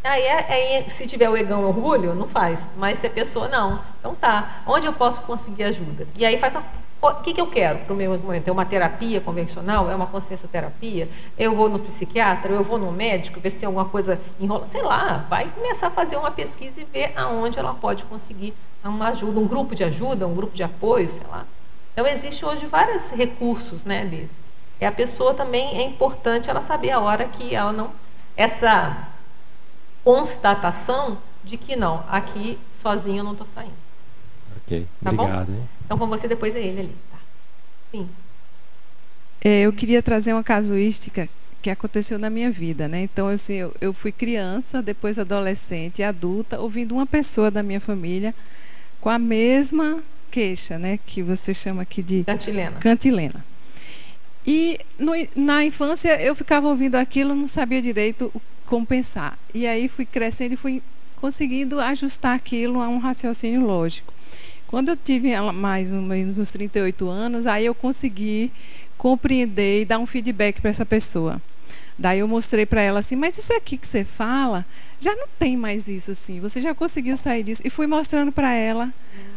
Aí, se tiver o egão, orgulho, não faz. Mas se a pessoa não, então tá. Onde eu posso conseguir ajuda? E aí faz o que eu quero para o meu momento? É uma terapia convencional? É uma consciencioterapia? Eu vou no psiquiatra? Eu vou no médico? Ver se tem alguma coisa enrola? Sei lá, vai começar a fazer uma pesquisa e ver aonde ela pode conseguir uma ajuda, um grupo de ajuda, um grupo de apoio, sei lá. Então, existe hoje vários recursos, né, desse. E a pessoa também, é importante ela saber a hora que ela não... Essa constatação de que não, aqui sozinho eu não estou saindo. Ok, tá obrigado. Bom? Então, com você, depois é ele ali. Tá? Sim. Eu queria trazer uma casuística que aconteceu na minha vida, né? Então, assim, eu fui criança, depois adolescente e adulta, ouvindo uma pessoa da minha família com a mesma queixa, né? Que você chama aqui de cantilena. E na infância eu ficava ouvindo aquilo, não sabia direito como pensar. E aí fui crescendo e fui conseguindo ajustar aquilo a um raciocínio lógico. Quando eu tive mais ou menos uns 38 anos, aí eu consegui compreender e dar um feedback para essa pessoa. Daí eu mostrei para ela assim, mas isso aqui que você fala, já não tem mais isso assim, você já conseguiu sair disso. E fui mostrando para ela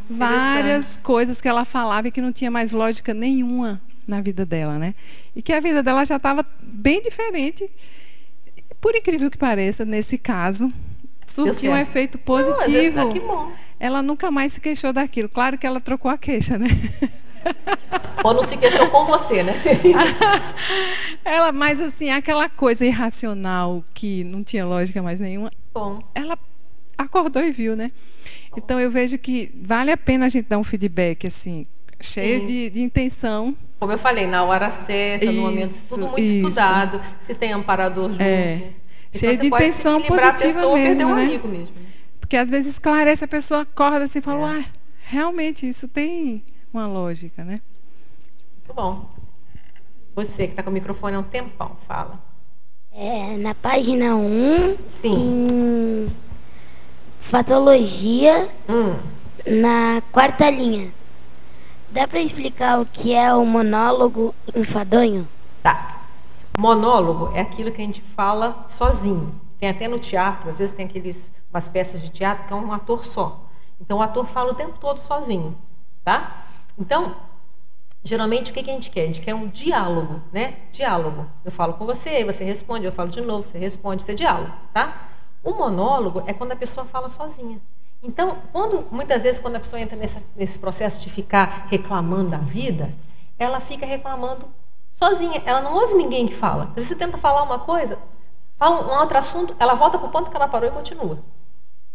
várias coisas que ela falava e que não tinha mais lógica nenhuma na vida dela, né? E que a vida dela já estava bem diferente. Por incrível que pareça, nesse caso, surtiu um efeito positivo. Não, que bom. Ela nunca mais se queixou daquilo. Claro que ela trocou a queixa, né? Ou não se queixou com você, né? Mas assim, aquela coisa irracional que não tinha lógica mais nenhuma, ela acordou e viu, né? Então eu vejo que vale a pena a gente dar um feedback, assim, cheio de intenção. Como eu falei, na hora certa, no momento, tudo muito estudado, se tem amparador junto. Cheio de intenção positiva mesmo, né? Amigo mesmo. Porque às vezes esclarece, a pessoa acorda assim e fala, realmente isso tem uma lógica, né? Muito bom. Você que está com o microfone há um tempão, fala. Na página 1, sim. Em Fatologia, na 4ª linha. Dá para explicar o que é o monólogo enfadonho? Tá. Monólogo é aquilo que a gente fala sozinho. Tem até no teatro, às vezes tem umas peças de teatro que é um ator só. Então o ator fala o tempo todo sozinho, tá? Então, geralmente o que a gente quer? A gente quer um diálogo, né? Diálogo. Eu falo com você, você responde, eu falo de novo, você responde, isso é diálogo, tá? O monólogo é quando a pessoa fala sozinha. Então, muitas vezes, quando a pessoa entra nesse processo de ficar reclamando da vida, ela fica reclamando sozinha. Ela não ouve ninguém que fala. Então, você tenta falar uma coisa, fala um outro assunto, ela volta para o ponto que ela parou e continua.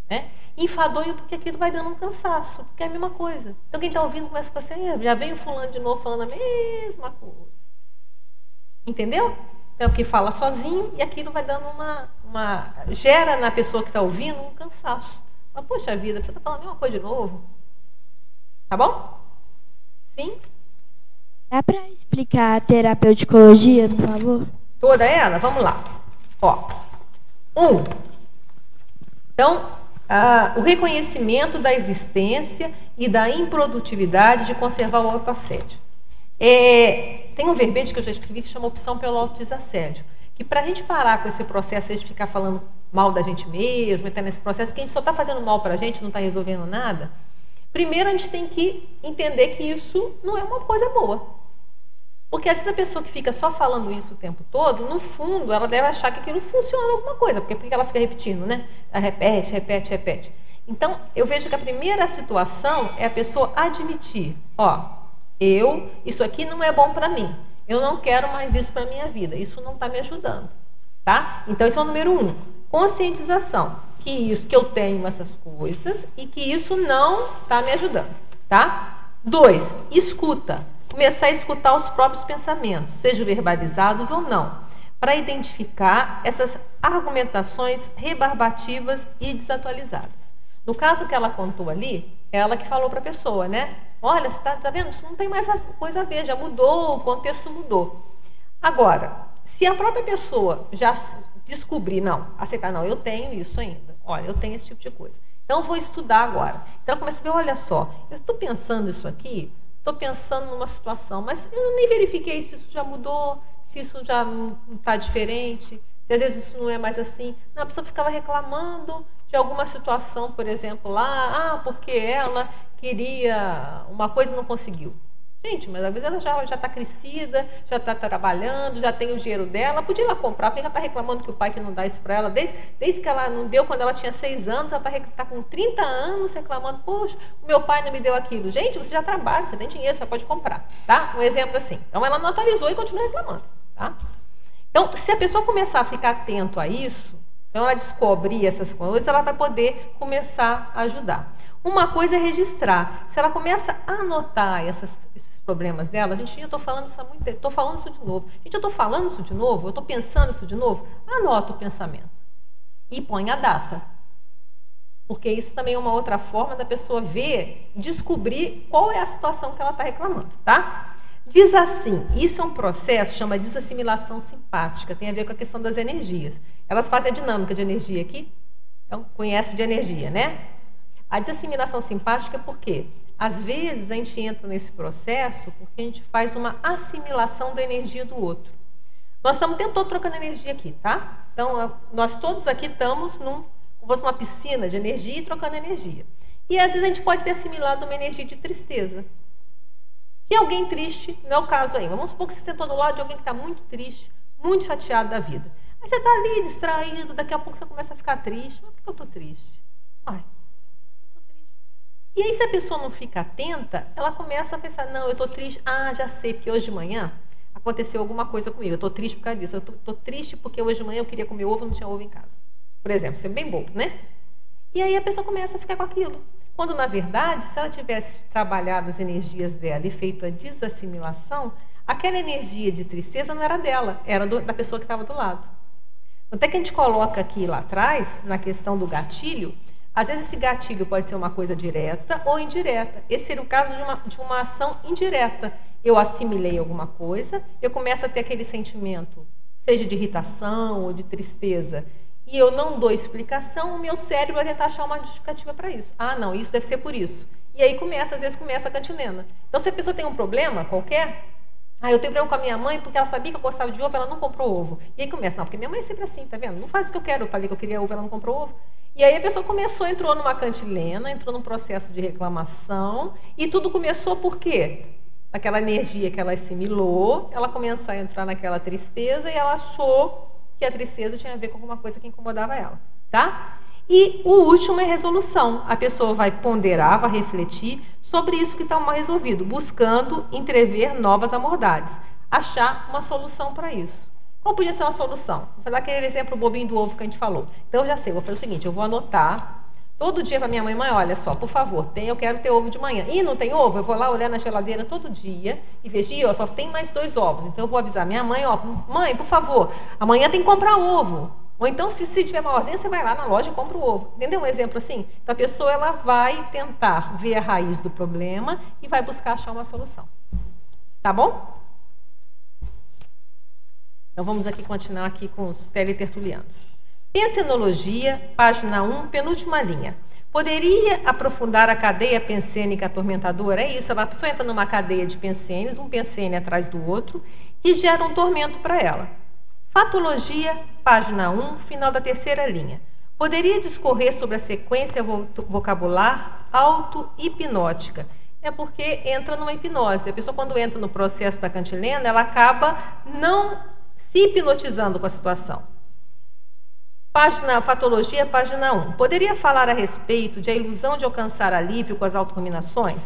Né? Enfadonho porque aquilo vai dando um cansaço, porque é a mesma coisa. Então, quem está ouvindo começa com assim, já vem o fulano de novo falando a mesma coisa. Entendeu? Então, que fala sozinho e aquilo vai dando gera na pessoa que está ouvindo um cansaço. Mas, poxa vida, você está falando a mesma coisa de novo. Tá bom? Sim? Dá para explicar a terapeuticologia, por favor? Toda ela? Vamos lá. Ó. Então, o reconhecimento da existência e da improdutividade de conservar o autoassédio. Tem um verbete que eu já escrevi que chama opção pelo autodesassédio. Que para a gente parar com esse processo de ficar falando mal da gente mesmo, entrar nesse processo que a gente só está fazendo mal para a gente, não está resolvendo nada, primeiro a gente tem que entender que isso não é uma coisa boa. Porque às vezes a pessoa que fica só falando isso o tempo todo, no fundo, ela deve achar que aquilo funciona alguma coisa, porque ela fica repetindo, né? Ela repete. Então, eu vejo que a primeira situação é a pessoa admitir, isso aqui não é bom para mim. Eu não quero mais isso para a minha vida. Isso não está me ajudando. Tá? Então, esse é o número 1. Conscientização. Que eu tenho essas coisas e que isso não está me ajudando. Tá? 2. Escuta. Começar a escutar os próprios pensamentos, sejam verbalizados ou não, para identificar essas argumentações rebarbativas e desatualizadas. No caso que ela contou ali, ela que falou para a pessoa, né? Olha, você tá vendo? Isso não tem mais coisa a ver, já mudou, o contexto mudou. Agora, se a própria pessoa já descobrir, aceitar, eu tenho isso ainda. Olha, eu tenho esse tipo de coisa. Então, eu vou estudar agora. Então, ela começa a ver, olha só, eu estou pensando isso aqui, estou pensando numa situação, mas eu nem verifiquei se isso já mudou, se isso já não está diferente, se às vezes isso não é mais assim. Não, a pessoa ficava reclamando de alguma situação, por exemplo, lá, porque ela queria uma coisa e não conseguiu. Gente, mas às vezes ela já está crescida, já está trabalhando, já tem o dinheiro dela, podia ir lá comprar, porque ela está reclamando que o pai que não dá isso para ela, desde que ela não deu quando ela tinha 6 anos, ela está com 30 anos reclamando, poxa, o meu pai não me deu aquilo. Gente, você já trabalha, você tem dinheiro, você pode comprar, tá? Um exemplo assim. Então ela não atualizou e continua reclamando, tá? Então, se a pessoa começar a ficar atento a isso, então ela descobrir essas coisas, ela vai poder começar a ajudar. Uma coisa é registrar. Se ela começa a anotar esses problemas dela, gente, eu estou falando isso há muito tempo, estou falando isso de novo. Gente, eu estou falando isso de novo, eu estou pensando isso de novo. Anota o pensamento e põe a data. Porque isso também é uma outra forma da pessoa ver, descobrir qual é a situação que ela está reclamando, tá? Diz assim, isso é um processo, chama desassimilação simpática, tem a ver com a questão das energias. Elas fazem a dinâmica de energia aqui, então conhece de energia, né? A desassimilação simpática é porque, às vezes, a gente entra nesse processo porque a gente faz uma assimilação da energia do outro. Nós estamos o tempo todo trocando energia aqui, tá? Então, nós todos aqui estamos como se fosse uma piscina de energia e trocando energia. E, às vezes, a gente pode ter assimilado uma energia de tristeza. E alguém triste, não é o caso aí. Vamos supor que você sentou do lado de alguém que está muito triste, muito chateado da vida. Aí você está ali distraído, daqui a pouco você começa a ficar triste. Mas por que eu estou triste? E aí, se a pessoa não fica atenta, ela começa a pensar, não, eu estou triste, já sei, porque hoje de manhã aconteceu alguma coisa comigo, eu estou triste por causa disso, eu estou triste porque hoje de manhã eu queria comer ovo e não tinha ovo em casa. Por exemplo, isso é bem bobo, né? E aí a pessoa começa a ficar com aquilo. Quando, na verdade, se ela tivesse trabalhado as energias dela e feito a desassimilação, aquela energia de tristeza não era dela, era da pessoa que estava do lado. Até que a gente coloca aqui lá atrás, na questão do gatilho, às vezes esse gatilho pode ser uma coisa direta ou indireta. Esse seria o caso de uma ação indireta. Eu assimilei alguma coisa, eu começo a ter aquele sentimento, seja de irritação ou de tristeza, e eu não dou explicação, o meu cérebro vai tentar achar uma justificativa para isso. Ah, não, isso deve ser por isso. E aí às vezes começa a cantilena. Então, se a pessoa tem um problema qualquer, eu tenho problema com a minha mãe porque ela sabia que eu gostava de ovo, ela não comprou ovo. E aí começa, não, porque minha mãe é sempre assim, tá vendo? Não faz o que eu quero, eu falei que eu queria ovo, ela não comprou ovo. E aí a pessoa entrou numa cantilena, entrou num processo de reclamação, e tudo começou por quê? Aquela energia que ela assimilou, ela começou a entrar naquela tristeza e ela achou que a tristeza tinha a ver com alguma coisa que incomodava ela, tá? E o último é resolução. A pessoa vai ponderar, vai refletir sobre isso que está mal resolvido, buscando entrever novas amordades, achar uma solução para isso. Qual podia ser uma solução? Vou dar aquele exemplo bobinho do ovo que a gente falou. Então, eu já sei, vou fazer o seguinte, eu vou anotar todo dia para minha mãe, olha só, por favor, eu quero ter ovo de manhã. Ih, não tem ovo? Eu vou lá olhar na geladeira todo dia e vejo, só tem mais 2 ovos. Então, eu vou avisar minha mãe, mãe, por favor, amanhã tem que comprar ovo. Ou então, se tiver maiorzinha, você vai lá na loja e compra o ovo. Entendeu um exemplo assim? Então, a pessoa ela vai tentar ver a raiz do problema e vai buscar achar uma solução. Tá bom? Então, vamos aqui continuar aqui com os teletertulianos. Pensenologia, página 1, penúltima linha. Poderia aprofundar a cadeia pensênica atormentadora? É isso, a pessoa entra numa cadeia de pensênios, um pensênio atrás do outro, e gera um tormento para ela. Fatologia, página 1, final da 3ª linha. Poderia discorrer sobre a sequência vocabular auto-hipnótica? É porque entra numa hipnose. A pessoa, quando entra no processo da cantilena, ela acaba não se hipnotizando com a situação. Fatologia, página 1. Poderia falar a respeito de a ilusão de alcançar alívio com as autorruminações?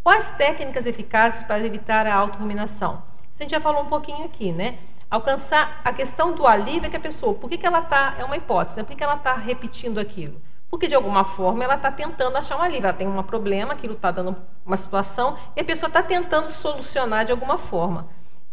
Quais técnicas eficazes para evitar a autorruminação? A gente já falou um pouquinho aqui, né? Alcançar a questão do alívio é que a pessoa, por que ela está, é uma hipótese, né? Por que ela está repetindo aquilo? Porque de alguma forma ela está tentando achar um alívio, ela tem um problema, aquilo está dando uma situação, e a pessoa está tentando solucionar de alguma forma.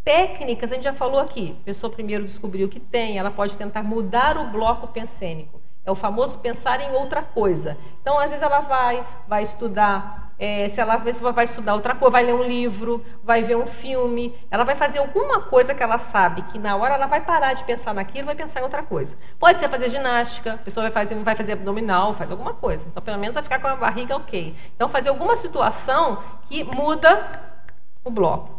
Técnicas, a gente já falou aqui, a pessoa primeiro descobriu que tem, ela pode tentar mudar o bloco pensênico. É o famoso pensar em outra coisa. Então, às vezes ela vai estudar, se ela vai estudar outra coisa, vai ler um livro, vai ver um filme, ela vai fazer alguma coisa que ela sabe que na hora ela vai parar de pensar naquilo, vai pensar em outra coisa. Pode ser fazer ginástica, a pessoa vai fazer abdominal, faz alguma coisa. Então, pelo menos vai ficar com a barriga ok. Então, fazer alguma situação que muda o bloco.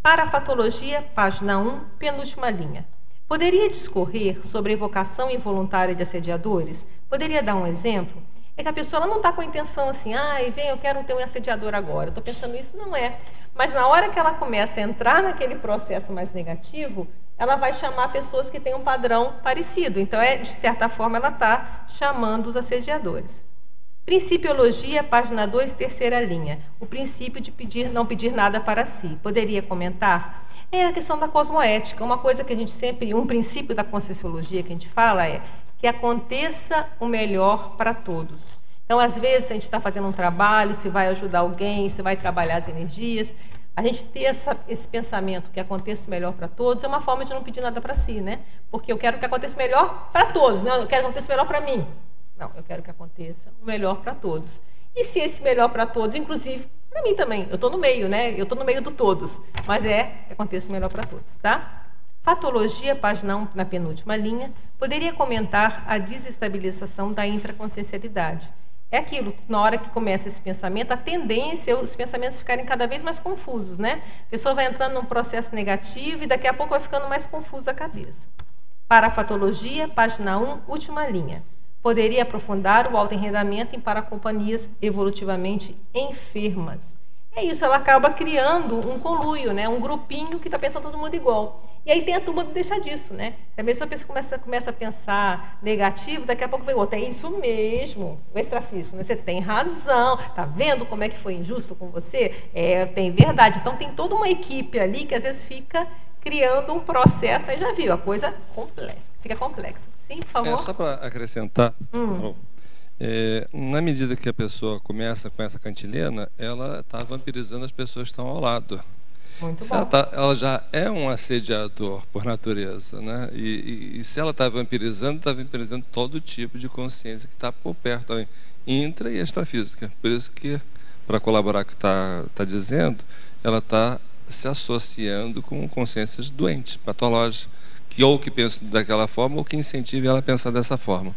Parafatologia, página 1, penúltima linha. Poderia discorrer sobre a evocação involuntária de assediadores? Poderia dar um exemplo? É que a pessoa ela não está com a intenção assim, eu quero ter um assediador agora, estou pensando isso, não é. Mas na hora que ela começa a entrar naquele processo mais negativo, ela vai chamar pessoas que têm um padrão parecido. Então, de certa forma, ela está chamando os assediadores. Principiologia, página 2, 3ª linha. O princípio de não pedir nada para si. Poderia comentar? É a questão da cosmoética. Uma coisa que a gente sempre, um princípio da Conscienciologia que a gente fala é que aconteça o melhor para todos. Então, às vezes, a gente está fazendo um trabalho, se vai ajudar alguém, se vai trabalhar as energias, a gente ter esse pensamento que aconteça o melhor para todos é uma forma de não pedir nada para si, né? Porque eu quero que aconteça o melhor para todos, não, eu quero que aconteça o melhor para mim. Não, eu quero que aconteça o melhor para todos. E se esse melhor para todos, inclusive para mim também, eu estou no meio, né? Eu estou no meio do todos, mas que aconteça o melhor para todos, tá? Fatologia, página 1, na penúltima linha, poderia comentar a desestabilização da intraconsciencialidade. É aquilo, na hora que começa esse pensamento, a tendência é os pensamentos ficarem cada vez mais confusos, né? A pessoa vai entrando num processo negativo e daqui a pouco vai ficando mais confusa a cabeça. Parafatologia, página 1, última linha. Poderia aprofundar o autoenredamento em paracompanhias evolutivamente enfermas. É isso, ela acaba criando um conluio, né? Um grupinho que está pensando todo mundo igual. E aí tem a turma de deixar disso, né? Às vezes a pessoa começa a pensar negativo, daqui a pouco vem outra, é isso mesmo, o extrafísico, né? Você tem razão, tá vendo como é que foi injusto com você? Tem verdade. Então tem toda uma equipe ali que às vezes fica criando um processo, aí já viu, a coisa fica complexa. Sim, por favor. Só para acrescentar, Na medida que a pessoa começa com essa cantilena, ela está vampirizando as pessoas que estão ao lado. Muito bom. Ela já é um assediador por natureza, né? E se ela está vampirizando todo tipo de consciência que está por perto também, intra e extrafísica. Por isso que, para colaborar com o que está dizendo, ela está se associando com consciências doentes, patológicas, que pensam daquela forma ou que incentivem ela a pensar dessa forma.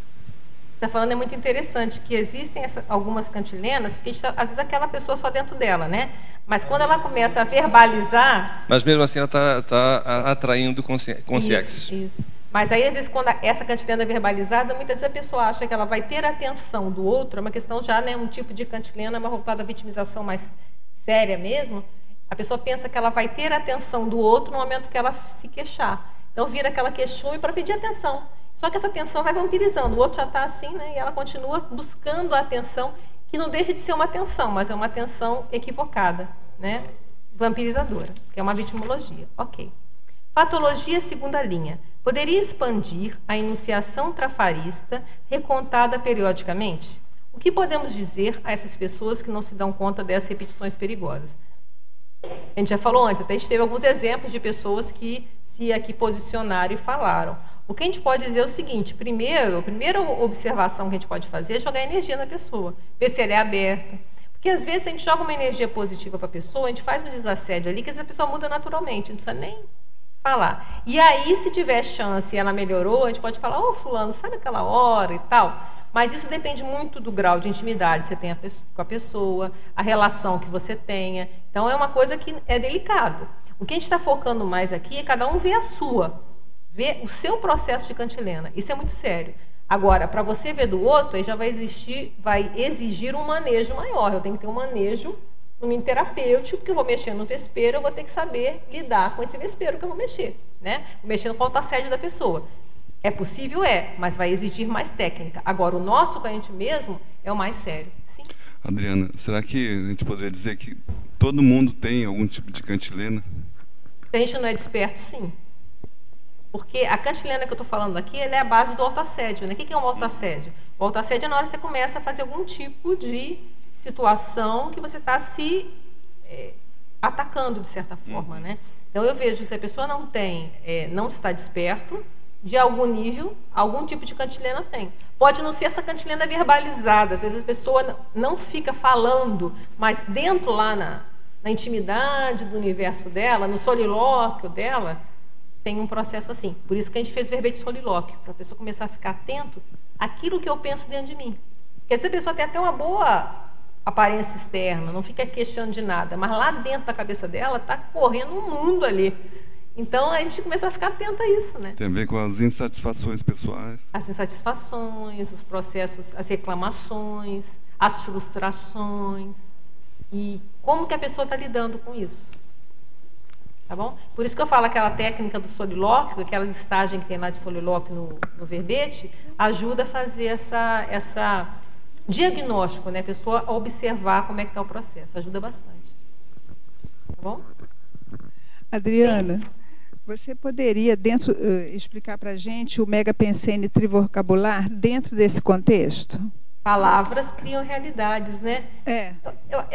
Está falando é muito interessante, que existem algumas cantilenas, porque às vezes aquela pessoa só dentro dela, né? Mas quando ela começa a verbalizar... Mas mesmo assim ela está atraindo consciências. Isso. Mas aí, às vezes, quando essa cantilena é verbalizada, muitas vezes a pessoa acha que ela vai ter a atenção do outro, é uma questão já, né, um tipo de cantilena, uma voltada à vitimização mais séria mesmo. A pessoa pensa que ela vai ter a atenção do outro no momento que ela se queixar. Então vira aquela queixume para pedir atenção. Só que essa atenção vai vampirizando, o outro já está assim, né? E ela continua buscando a atenção, que não deixa de ser uma atenção, mas é uma atenção equivocada, né? Vampirizadora, que é uma vitimologia. Ok. Patologia segunda linha. Poderia expandir a enunciação trafarista recontada periodicamente? O que podemos dizer a essas pessoas que não se dão conta dessas repetições perigosas? A gente já falou antes, até a gente teve alguns exemplos de pessoas que se aqui posicionaram e falaram. O que a gente pode dizer é o seguinte: a primeira observação que a gente pode fazer é jogar energia na pessoa, ver se ela é aberta. Porque às vezes a gente joga uma energia positiva para a pessoa, a gente faz um desassédio ali, que essa pessoa muda naturalmente, não precisa nem falar. E aí, se tiver chance e ela melhorou, a gente pode falar: ô fulano, sabe aquela hora e tal? Mas isso depende muito do grau de intimidade que você tem com a pessoa, a relação que você tenha. Então é uma coisa que é delicado. O que a gente está focando mais aqui é cada um ver a sua, ver o seu processo de cantilena. Isso é muito sério. Agora, para você ver do outro, aí já vai exigir um manejo maior. Eu tenho que ter um manejo terapêutico, porque eu vou mexer no vespeiro, eu vou ter que saber lidar com esse vespeiro que eu vou mexer, né? Mexendo com o autoassédio da pessoa. É possível? É, mas vai exigir mais técnica. Agora, o nosso cliente mesmo é o mais sério. Sim? Adriana, será que a gente poderia dizer que todo mundo tem algum tipo de cantilena? Se a gente não é desperto, sim. Porque a cantilena que eu estou falando aqui, ela é a base do autoassédio, né? O que é um autoassédio? O autoassédio é na hora que você começa a fazer algum tipo de situação que você está se atacando, de certa forma, né? Então, eu vejo que se a pessoa não está desperto, de algum nível, algum tipo de cantilena tem. Pode não ser essa cantilena verbalizada, às vezes a pessoa não fica falando, mas dentro lá na intimidade do universo dela, no solilóquio dela, tem um processo assim. Por isso que a gente fez o verbete solilóquio, para a pessoa começar a ficar atento àquilo que eu penso dentro de mim. Porque essa pessoa tem até uma boa aparência externa, não fica questionando de nada, mas lá dentro da cabeça dela está correndo um mundo ali. Então, a gente começa a ficar atento a isso, né? Tem a ver com as insatisfações pessoais. As insatisfações, os processos, as reclamações, as frustrações. E como que a pessoa está lidando com isso. Tá bom? Por isso que eu falo aquela técnica do solilóquio, aquela listagem que tem lá de solilóquio no verbete, ajuda a fazer essa diagnóstico, né? A pessoa a observar como é que está o processo. Ajuda bastante. Tá bom? Adriana, sim, você poderia explicar para a gente o megapensene trivocabular dentro desse contexto? Palavras criam realidades, né?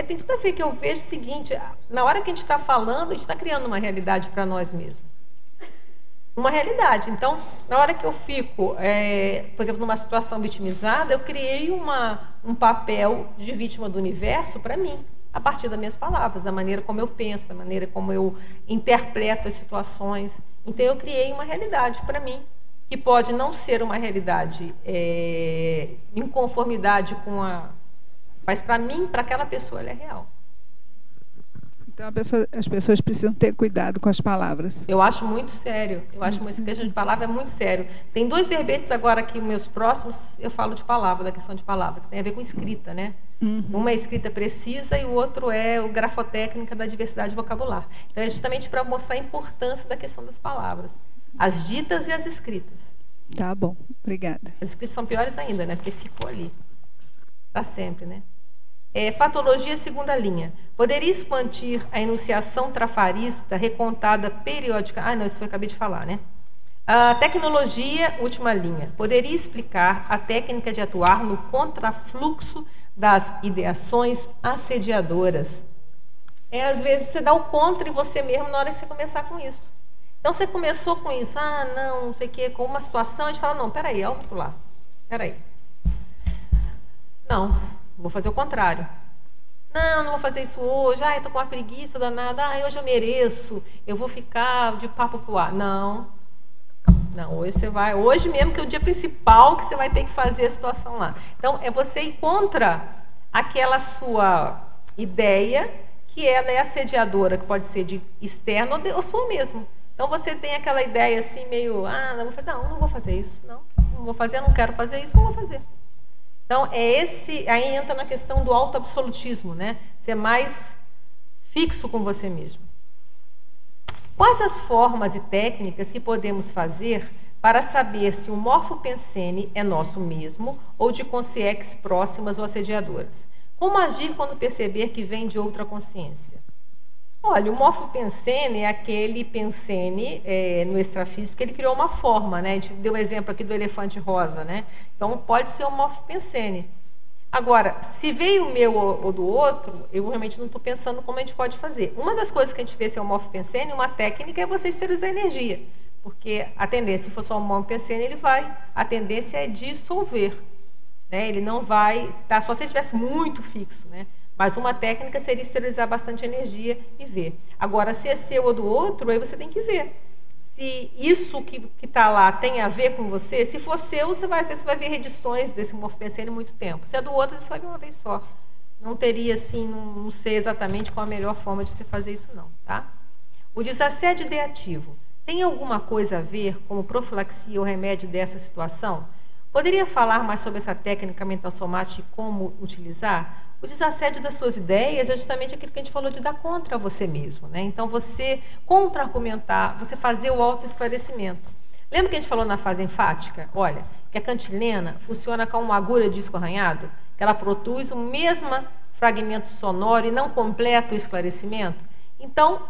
Tem tudo a ver que eu vejo o seguinte: na hora que a gente está falando, a gente está criando uma realidade para nós mesmos. Uma realidade. Então, na hora que eu fico, por exemplo, numa situação vitimizada, eu criei um papel de vítima do universo para mim, a partir das minhas palavras, da maneira como eu penso, da maneira como eu interpreto as situações. Então, eu criei uma realidade para mim, que pode não ser uma realidade em conformidade com a... Mas, para mim, para aquela pessoa, ela é real. Então, as pessoas precisam ter cuidado com as palavras. Eu acho muito sério. Eu acho que essa questão de palavra é muito sério. Tem 2 verbetes agora aqui, meus próximos, eu falo de palavra, da questão de palavra, que tem a ver com escrita, né? Uma é escrita precisa e o outro é o grafotécnica da diversidade vocabular. Então, é justamente para mostrar a importância da questão das palavras. As ditas e as escritas. Tá bom, obrigada. As escritas são piores ainda, né? Porque ficou ali. Para sempre, né? Fatologia segunda linha. Poderia expandir a enunciação trafarista recontada periódica... não, isso foi o que eu acabei de falar, né? A tecnologia, última linha. Poderia explicar a técnica de atuar no contrafluxo das ideações assediadoras? Às vezes você dá o contra em você mesmo na hora que você começar com isso. Então você começou com isso, não sei o que, com uma situação, a gente fala, não, peraí, olha o lá, peraí. Não, vou fazer o contrário. Não vou fazer isso hoje, estou com uma preguiça danada, hoje eu mereço, eu vou ficar de papo pro ar. Não, hoje você vai, hoje mesmo que é o dia principal que você vai ter que fazer a situação lá. Então, é você ir contra aquela sua ideia, que ela é assediadora, que pode ser de externo ou sua mesmo. Então, você tem aquela ideia assim, meio, não vou fazer isso, não vou fazer, não quero fazer isso, não vou fazer. Então, aí entra na questão do autoabsolutismo, né? Ser mais fixo com você mesmo. Quais as formas e técnicas que podemos fazer para saber se o morfopensene é nosso mesmo ou de consciências próximas ou assediadoras? Como agir quando perceber que vem de outra consciência? Olha, o morfopensene é aquele pensene no extrafísico que ele criou uma forma, né? A gente deu o exemplo aqui do elefante rosa, né? Então, pode ser o morfopensene. Agora, se veio o meu ou do outro, eu realmente não estou pensando como a gente pode fazer. Uma das coisas que a gente vê se é o morfopensene, uma técnica é você esterilizar a energia. Porque a tendência, se for só o morfopensene, a tendência é dissolver. Né? Ele não vai, só se ele estivesse muito fixo, né? Mas uma técnica seria esterilizar bastante energia e ver. Agora, se é seu ou do outro, aí você tem que ver. Se isso que está lá tem a ver com você, se for seu, você vai ver redições desse morfopensene muito tempo. Se é do outro, você vai ver uma vez só. Não teria, assim, não sei exatamente qual a melhor forma de você fazer isso, não. Tá? O desassédio ideativo tem alguma coisa a ver como profilaxia ou remédio dessa situação? Poderia falar mais sobre essa técnica mental somática e como utilizar? O desassédio das suas ideias é justamente aquilo que a gente falou de dar contra você mesmo, né? Então, você contra-argumentar, você fazer o autoesclarecimento. Lembra que a gente falou na fase enfática? Olha, que a cantilena funciona como uma agulha de disco arranhado, que ela produz o mesmo fragmento sonoro e não completa o esclarecimento? Então,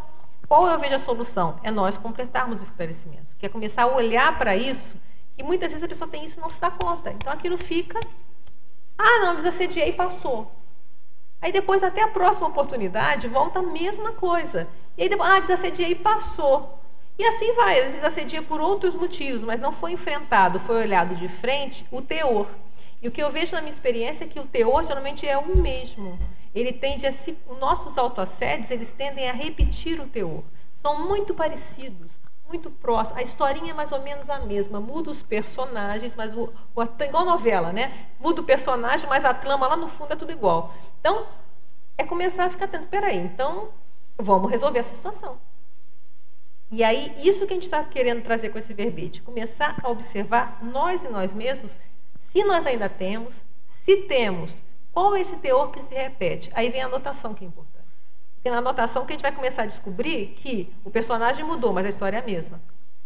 qual eu vejo a solução? É nós completarmos o esclarecimento, que é começar a olhar para isso, e muitas vezes a pessoa tem isso e não se dá conta. Então, aquilo fica, desassediei e passou. Aí depois, até a próxima oportunidade, volta a mesma coisa. E aí depois, desassediei e passou. E assim vai, às vezes desassedia por outros motivos, mas não foi enfrentado, foi olhado de frente o teor. E o que eu vejo na minha experiência é que o teor geralmente é o mesmo. Ele tende os nossos autoassédios, eles tendem a repetir o teor. São muito parecidos, muito próximos. A historinha é mais ou menos a mesma. Muda os personagens, mas igual novela, né? Muda o personagem, mas a trama lá no fundo é tudo igual. Então, é começar a ficar atento. Peraí, então, vamos resolver essa situação. E aí, isso que a gente está querendo trazer com esse verbete. Começar a observar nós e nós mesmos, se nós ainda temos, se temos, qual é esse teor que se repete. Aí vem a anotação que é importante. Porque na anotação que a gente vai começar a descobrir que o personagem mudou, mas a história é a mesma.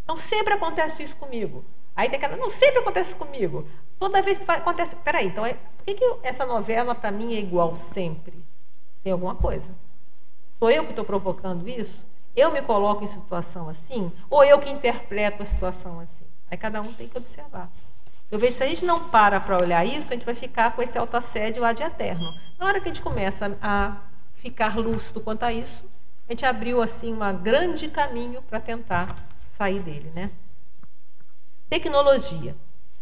Então, sempre acontece isso comigo. Aí tem aquela, não, sempre acontece comigo. Toda vez que acontece... Peraí, então, por que essa novela, para mim, é igual sempre? Tem alguma coisa. Sou eu que estou provocando isso? Eu me coloco em situação assim? Ou eu que interpreto a situação assim? Aí cada um tem que observar. Eu vejo que se a gente não para olhar isso, a gente vai ficar com esse autoassédio ad eterno. Na hora que a gente começa a ficar lúcido quanto a isso, a gente abriu assim um grande caminho para tentar sair dele, né? Tecnologia.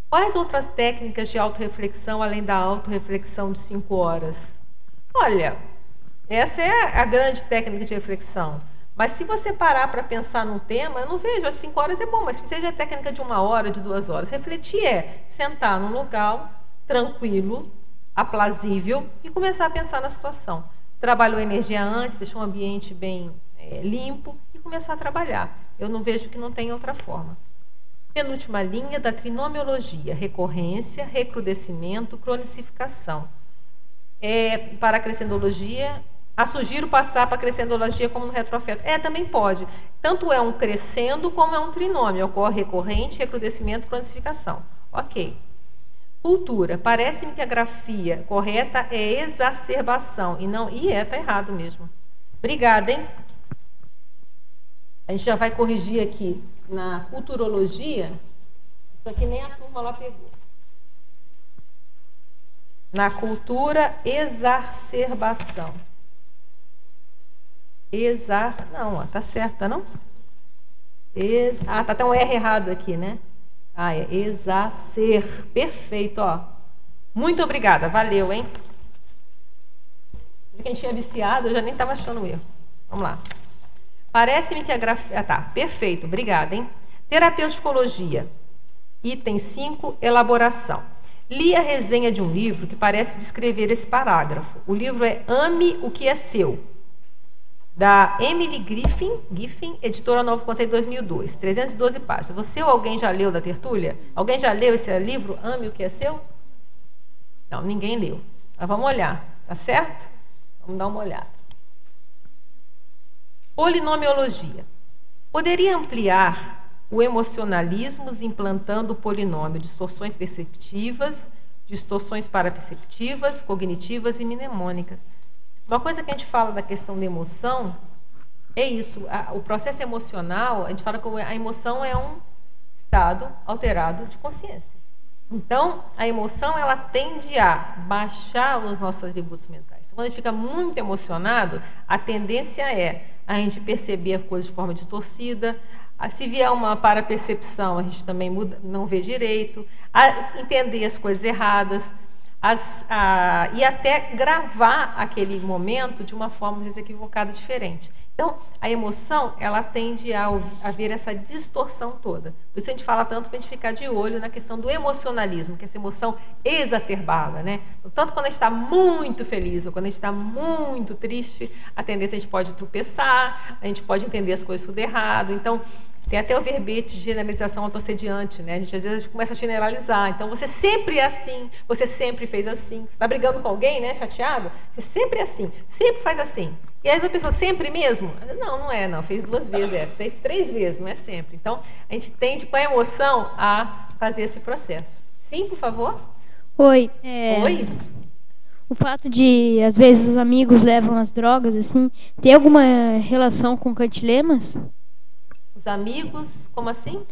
Quais outras técnicas de autorreflexão, além da autorreflexão de 5 horas? Olha, essa é a grande técnica de reflexão. Mas se você parar para pensar num tema, eu não vejo, as 5 horas é bom, mas se seja a técnica de 1 hora, de 2 horas, refletir é sentar num lugar tranquilo, aprazível e começar a pensar na situação. Trabalhou a energia antes, deixou um ambiente bem limpo e começar a trabalhar. Eu não vejo que não tem outra forma. Penúltima linha da trinomiologia, recorrência, recrudescimento, cronicificação. Para a crescendologia, sugiro passar para a crescendologia como no retroafeto. Também pode. Tanto é um crescendo como é um trinômio. Ocorre recorrente, recrudescimento, cronicificação. Ok. Cultura. Parece-me que a grafia correta é exacerbação. E não... tá errado mesmo. Obrigada, hein? A gente já vai corrigir aqui. na culturologia, isso aqui nem a turma lá pegou. Na cultura, exacerbação. Não, tá certo, tá não? Tá até um R errado aqui, né? É perfeito, ó. Muito obrigada, valeu, hein? Quem tinha viciado, eu já nem estava achando o erro. Vamos lá. Parece-me que a grafia... tá, perfeito, obrigada, hein? Terapeuticologia, item 5, elaboração. Li a resenha de um livro que parece descrever esse parágrafo. O livro é Ame o que é seu, da Emily Giffin, editora Novo Conceito 2002, 312 páginas. Você ou alguém já leu da tertúlia? Alguém já leu esse livro, Ame o que é seu? Não, ninguém leu. Mas vamos olhar, tá certo? Vamos dar uma olhada. Polinomiologia. Poderia ampliar o emocionalismo implantando o polinômio, distorções perceptivas, distorções paraperceptivas, cognitivas e mnemônicas. Uma coisa que a gente fala da questão da emoção é isso. O processo emocional, a gente fala que a emoção é um estado alterado de consciência. Então, a emoção, ela tende a baixar os nossos atributos mentais. Quando a gente fica muito emocionado, a tendência é a gente perceber as coisas de forma distorcida. Se vier uma parapercepção, a gente também não vê direito, entender as coisas erradas, e até gravar aquele momento de uma forma, às vezes, equivocada, diferente. Então, a emoção, ela tende a haver essa distorção toda. Por isso a gente fala tanto para a gente ficar de olho na questão do emocionalismo, que é essa emoção exacerbada, né? Tanto quando a gente está muito feliz ou quando a gente está muito triste, a tendência a gente pode tropeçar, a gente pode entender as coisas tudo errado. Então, tem até o verbete de generalização autossediante, né? Às vezes a gente começa a generalizar. Então, você sempre é assim, você sempre fez assim. Você está brigando com alguém, né? Chateado? Você sempre é assim, sempre faz assim. E aí a pessoa, sempre mesmo? Não é, não. Fez 2 vezes, fez 3 vezes, não é sempre. Então, a gente tende, com a emoção, a fazer esse processo. Sim, por favor? Oi. Oi? O fato de, às vezes, os amigos levam as drogas, assim, tem alguma relação com cantilemas? Os amigos, como assim?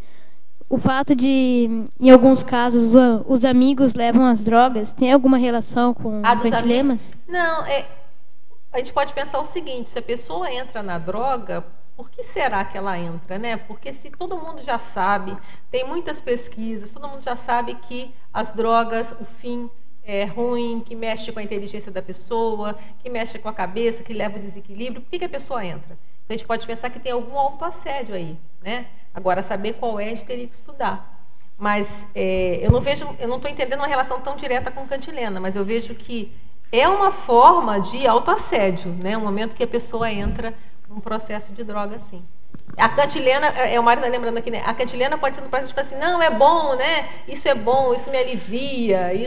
O fato de, em alguns casos, os amigos levam as drogas, tem alguma relação com cantilemas? Não, a gente pode pensar o seguinte, se a pessoa entra na droga, por que será que ela entra, né? Porque se todo mundo já sabe, tem muitas pesquisas, todo mundo já sabe que as drogas, o fim é ruim, que mexe com a inteligência da pessoa, que mexe com a cabeça, que leva ao desequilíbrio, por que a pessoa entra? A gente pode pensar que tem algum autoassédio aí, né? Agora, saber qual é, a gente teria que estudar. Mas eu não estou entendendo uma relação tão direta com cantilena, mas eu vejo que é uma forma de autoassédio, né? Um momento que a pessoa entra num processo de droga, assim. A cantilena, o Mário está lembrando aqui, né? A cantilena pode ser no processo de falar assim, não, é bom, né? Isso é bom, isso me alivia, e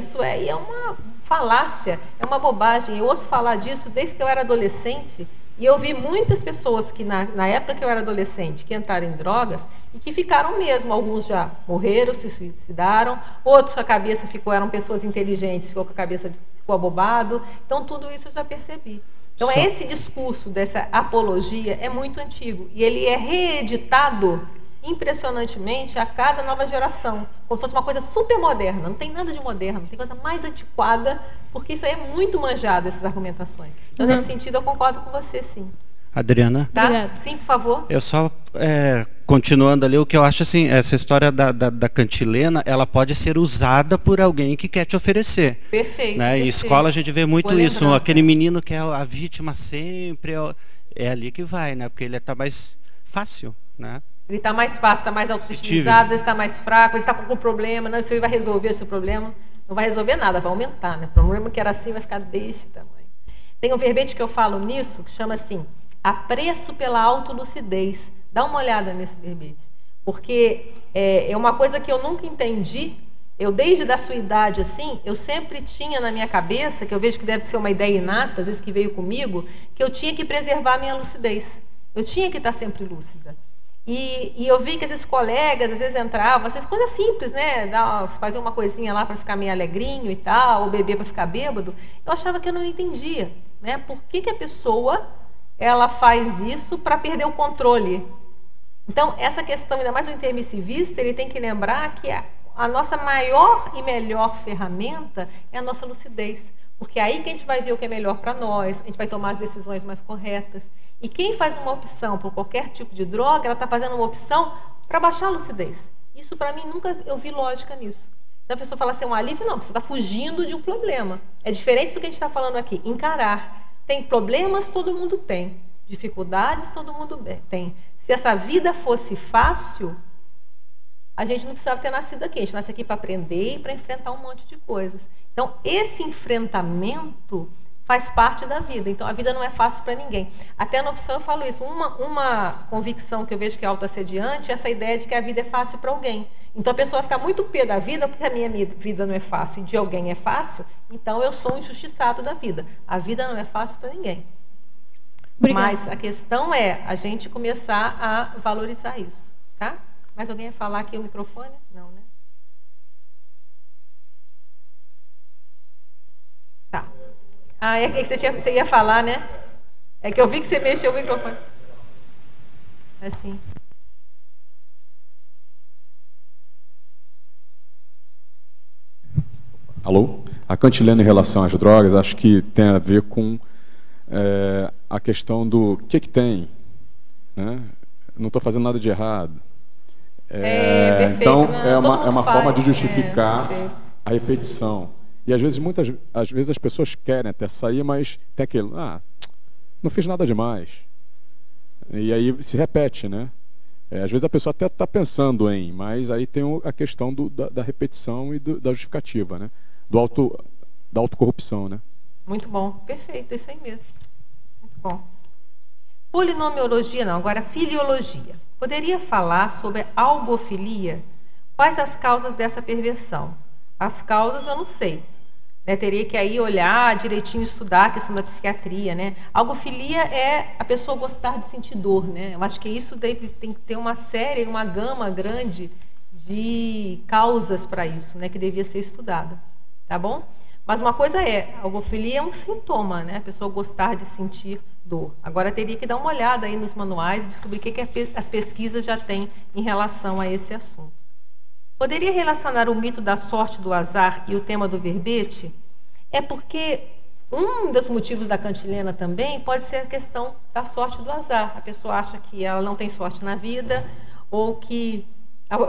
é uma falácia, é uma bobagem. Eu ouço falar disso desde que eu era adolescente. E eu vi muitas pessoas que, na época que eu era adolescente, que entraram em drogas e que ficaram mesmo. Alguns já morreram, se suicidaram, outros a cabeça eram pessoas inteligentes, ficou com a cabeça ficou abobado. Então, tudo isso eu já percebi. Então, esse discurso dessa apologia é muito antigo. E ele é reeditado impressionantemente a cada nova geração, como se fosse uma coisa super moderna. Não tem nada de moderno, tem coisa mais antiquada, porque isso aí é muito manjado, essas argumentações. Então, nesse sentido, eu concordo com você, sim. Adriana? Tá? Obrigada. Sim, por favor. Eu só, continuando ali, o que eu acho assim, essa história da cantilena, ela pode ser usada por alguém que quer te oferecer. Perfeito. Né? Perfeito. Em escola a gente vê muito isso, aquele menino que é a vítima sempre, é ali que vai, né? Porque ele está mais fácil, né? Ele está mais fácil, está mais autoestimizado, ele está mais fraco, ele está com algum problema, não, isso aí vai resolver esse problema. Não vai resolver nada, vai aumentar, né? O problema que era assim vai ficar deste tamanho. Tem um verbete que eu falo nisso, que chama assim, apreço pela autolucidez. Dá uma olhada nesse verbete. Porque é uma coisa que eu nunca entendi. Eu, desde a sua idade, assim, eu sempre tinha na minha cabeça, que eu vejo que deve ser uma ideia inata, às vezes que veio comigo, que eu tinha que preservar a minha lucidez. Eu tinha que estar sempre lúcida. E eu vi que esses colegas, às vezes, entravam, essas coisas simples, né? Fazer uma coisinha lá para ficar meio alegrinho e tal, ou beber para ficar bêbado. Eu achava que eu não entendia, né? Por que a pessoa, ela faz isso para perder o controle, Então, essa questão, ainda mais o intermissivista, ele tem que lembrar que a nossa maior e melhor ferramenta é a nossa lucidez. Porque é aí que a gente vai ver o que é melhor para nós, a gente vai tomar as decisões mais corretas. E quem faz uma opção por qualquer tipo de droga, ela está fazendo uma opção para baixar a lucidez. Isso, para mim, nunca eu vi lógica nisso. Então, a pessoa fala assim, um alívio não, você está fugindo de um problema. É diferente do que a gente está falando aqui, encarar. Tem problemas, todo mundo tem. Dificuldades, todo mundo tem. Se essa vida fosse fácil, a gente não precisava ter nascido aqui. A gente nasce aqui para aprender e para enfrentar um monte de coisas. Então, esse enfrentamento faz parte da vida. Então, a vida não é fácil para ninguém. Até na opção eu falo isso. Uma convicção que eu vejo que é autoassediante é essa ideia de que a vida é fácil para alguém. Então, a pessoa fica muito pé da vida porque a minha vida não é fácil e de alguém é fácil, então eu sou um injustiçado da vida. A vida não é fácil para ninguém. Obrigada. Mas a questão é a gente começar a valorizar isso, tá? Mais alguém ia falar aqui o microfone? Não, né? Tá. Ah, é que você ia falar, né? É que eu vi que você mexeu o microfone. Assim. Alô? A cantilena em relação às drogas, acho que tem a ver com a questão do que tem, né? Não estou fazendo nada de errado. Perfeito, então, não, é uma forma de justificar a repetição. E às vezes as pessoas querem até sair, mas tem aquele, não fiz nada demais. E aí se repete, né? Às vezes a pessoa até está pensando mas aí tem a questão da repetição e da justificativa, né? Da autocorrupção, né? Muito bom, perfeito, isso aí mesmo. Muito bom. Polinomiologia não, agora filiologia. Poderia falar sobre algofilia? Quais as causas dessa perversão? As causas eu não sei. Né? Teria que aí olhar direitinho, estudar a questão da psiquiatria, né? Algofilia é a pessoa gostar de sentir dor, né? Eu acho que isso tem que ter uma gama grande de causas para isso, né? Que devia ser estudada, tá bom? Mas uma coisa a algofilia é um sintoma, né? A pessoa gostar de sentir dor. Agora teria que dar uma olhada aí nos manuais e descobrir o que as pesquisas já têm em relação a esse assunto. Poderia relacionar o mito da sorte do azar e o tema do verbete? É porque um dos motivos da cantilena também pode ser a questão da sorte do azar. A pessoa acha que ela não tem sorte na vida, ou que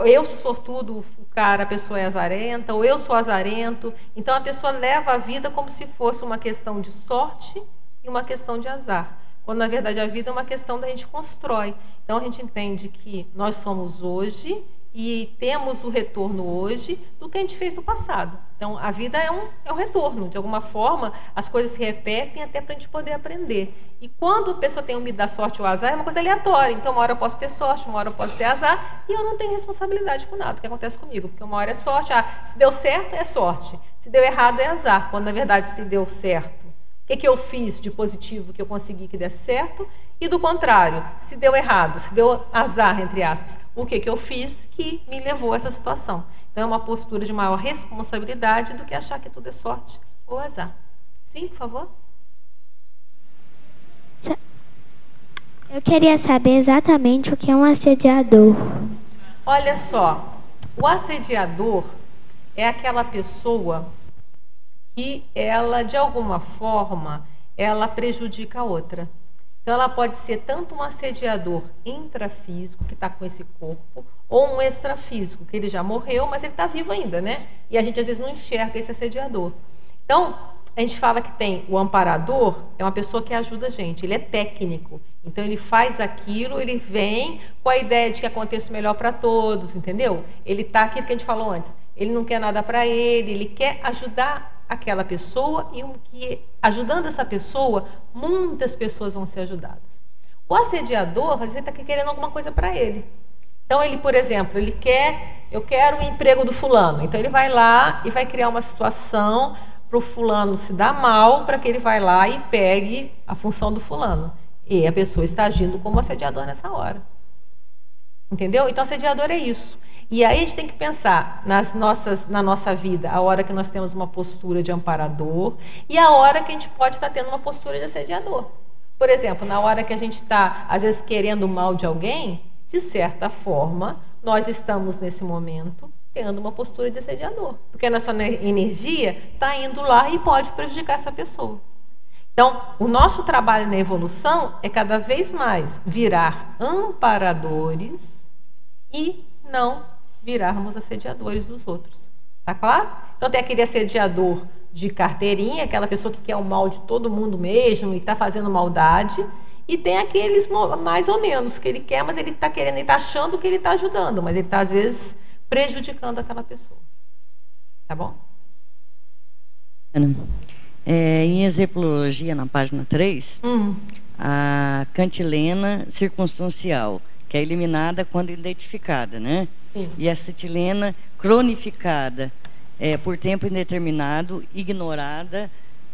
eu sou sortudo, a pessoa é azarenta, ou eu sou azarento. Então a pessoa leva a vida como se fosse uma questão de sorte e uma questão de azar. Quando na verdade a vida é uma questão da gente constrói. Então a gente entende que nós somos hoje e temos o retorno hoje do que a gente fez no passado. Então, a vida é um retorno. De alguma forma, as coisas se repetem até para a gente poder aprender. E quando a pessoa tem o mito da sorte ou azar, é uma coisa aleatória. Então, uma hora eu posso ter sorte, uma hora eu posso ter azar, e eu não tenho responsabilidade por nada que acontece comigo. Porque uma hora é sorte, se deu certo, é sorte. Se deu errado, é azar. Quando, na verdade, se deu certo, o que eu fiz de positivo que eu consegui que desse certo? E do contrário, se deu errado, se deu azar, entre aspas, o que eu fiz que me levou a essa situação? Então, é uma postura de maior responsabilidade do que achar que tudo é sorte ou azar. Sim, por favor? Eu queria saber exatamente o que é um assediador. Olha só, o assediador é aquela pessoa que ela, de alguma forma, ela prejudica a outra. Então, ela pode ser tanto um assediador intrafísico, que está com esse corpo, ou um extrafísico, que ele já morreu, mas ele está vivo ainda, né? E a gente, às vezes, não enxerga esse assediador. Então, a gente fala que tem o amparador, é uma pessoa que ajuda a gente, ele é técnico. Então, ele faz aquilo, ele vem com a ideia de que aconteça o melhor para todos, entendeu? Ele está aquilo que a gente falou antes. Ele não quer nada para ele quer ajudar aquela pessoa e que, ajudando essa pessoa, muitas pessoas vão ser ajudadas. O assediador, às vezes, está querendo alguma coisa para ele. Então, ele, por exemplo, eu quero o emprego do fulano. Então, ele vai lá e vai criar uma situação para o fulano se dar mal, para que ele vai lá e pegue a função do fulano. E a pessoa está agindo como assediador nessa hora. Entendeu? Então, assediador é isso. E aí a gente tem que pensar na nossa vida, a hora que nós temos uma postura de amparador e a hora que a gente pode estar tendo uma postura de assediador. Por exemplo, na hora que a gente está, às vezes, querendo o mal de alguém, de certa forma, nós estamos nesse momento tendo uma postura de assediador, porque a nossa energia está indo lá e pode prejudicar essa pessoa. Então, o nosso trabalho na evolução é cada vez mais virar amparadores e não virarmos assediadores dos outros. Tá claro? Então tem aquele assediador de carteirinha, aquela pessoa que quer o mal de todo mundo mesmo e está fazendo maldade, e tem aqueles mais ou menos que ele quer, mas ele está querendo, ele está achando que ele está ajudando, mas ele está às vezes prejudicando aquela pessoa. Tá bom? Em Exemplologia, na página 3, a cantilena circunstancial, que é eliminada quando identificada, né? Sim. E a acetilena cronificada, por tempo indeterminado, ignorada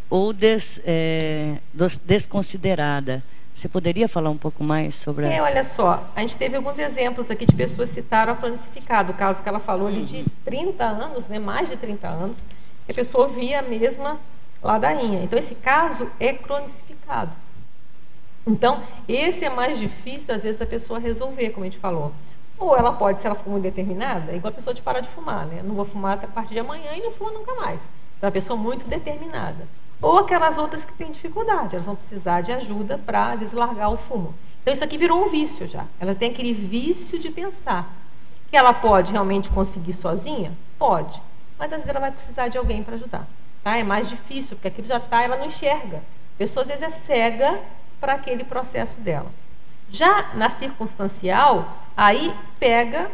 ou desconsiderada. Você poderia falar um pouco mais sobre a... Olha só, a gente teve alguns exemplos aqui de pessoas que citaram a cronificada, o caso que ela falou ali de 30 anos, né, mais de 30 anos, que a pessoa via a mesma ladainha. Então, esse caso é cronificado. Então, esse é mais difícil, às vezes, a pessoa resolver, como a gente falou. Ou ela pode, se ela for muito determinada, é igual a pessoa de parar de fumar, né? Não vou fumar até a partir de amanhã e não fuma nunca mais. Então, é uma pessoa muito determinada. Ou aquelas outras que têm dificuldade, elas vão precisar de ajuda para deslargar o fumo. Então, isso aqui virou um vício já. Ela tem aquele vício de pensar. Que ela pode realmente conseguir sozinha? Pode. Mas, às vezes, ela vai precisar de alguém para ajudar. Tá? É mais difícil, porque aquilo já está, ela não enxerga. A pessoa, às vezes, é cega para aquele processo dela. Já na circunstancial, aí pega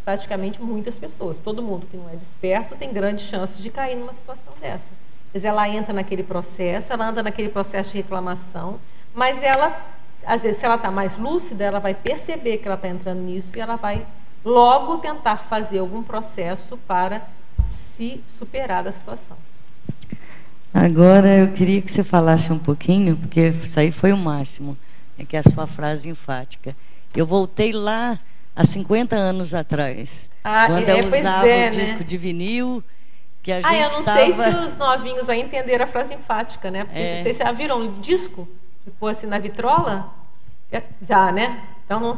praticamente muitas pessoas. Todo mundo que não é desperto tem grandes chances de cair numa situação dessa. Quer dizer, ela entra naquele processo, ela anda naquele processo de reclamação, mas ela, às vezes, se ela está mais lúcida, ela vai perceber que ela está entrando nisso e ela vai logo tentar fazer algum processo para se superar da situação. Agora eu queria que você falasse um pouquinho, porque isso aí foi o máximo, que é a sua frase enfática. Eu voltei lá há 50 anos atrás, quando eu usava o disco de vinil, que a gente eu não sei se os novinhos aí entenderam a frase enfática, né? Porque vocês já viram o disco que pôs assim na vitrola? Já, né? Então não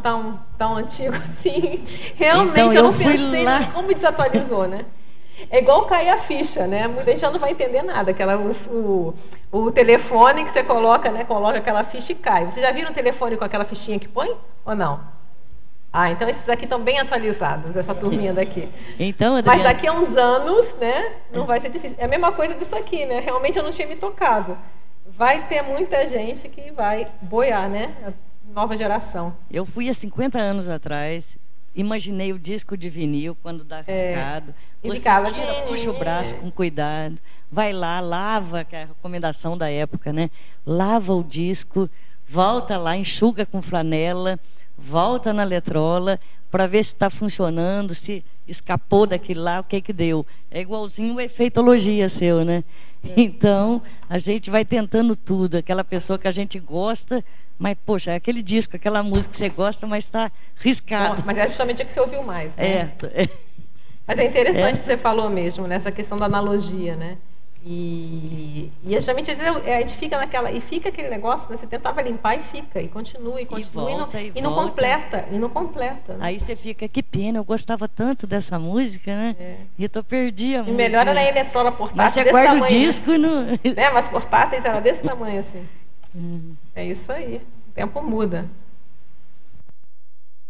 tão antigo assim. Realmente então, eu não pensei lá. Como desatualizou, né? É igual cair a ficha, né? Muita gente já não vai entender nada. O telefone que você coloca, né? Coloca aquela ficha e cai. Vocês já viram o telefone com aquela fichinha que põe? Ou não? Então esses aqui estão bem atualizados, essa turminha daqui. Então, mas daqui a uns anos, né? Não vai ser difícil. É a mesma coisa disso aqui, né? Realmente eu não tinha me tocado. Vai ter muita gente que vai boiar, né? A nova geração. Eu fui há 50 anos atrás, imaginei o disco de vinil quando dá riscado. Você tira, puxa o braço com cuidado, vai lá, lava, que é a recomendação da época, né? Lava o disco, volta lá, enxuga com flanela, volta na letrola para ver se está funcionando, se escapou daquilo lá, o que deu. É igualzinho o efeitologia seu, né? Então, a gente vai tentando tudo. Aquela pessoa que a gente gosta, mas, poxa, é aquele disco, aquela música que você gosta, mas está riscado. Nossa, mas é justamente a que você ouviu mais, né? Mas é interessante o que você falou mesmo, nessa questão da analogia, né? E justamente às vezes a gente fica naquela, e fica aquele negócio, né? Você tentava limpar e fica, e continua, e não completa, e não completa. Né? Aí você fica, que pena, eu gostava tanto dessa música, né? E eu perdi a música. E melhor era a eletrola portátil. Mas você guarda o disco e não... né? Mas portáteis era desse tamanho assim. É isso aí, o tempo muda.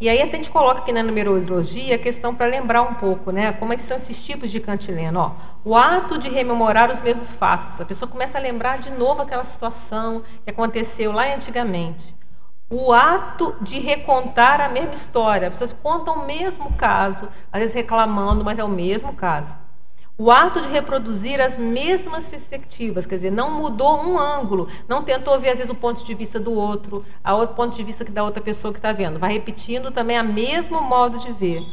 E aí até a gente coloca aqui na numerologia a questão para lembrar um pouco, né? Como é que são esses tipos de cantilena. O ato de rememorar os mesmos fatos. A pessoa começa a lembrar de novo aquela situação que aconteceu lá antigamente. O ato de recontar a mesma história. As pessoas contam o mesmo caso, às vezes reclamando, mas é o mesmo caso. O ato de reproduzir as mesmas perspectivas, quer dizer, não mudou um ângulo, não tentou ver, às vezes, o ponto de vista do outro, o ponto de vista da outra pessoa que está vendo. Vai repetindo também o mesmo modo de ver.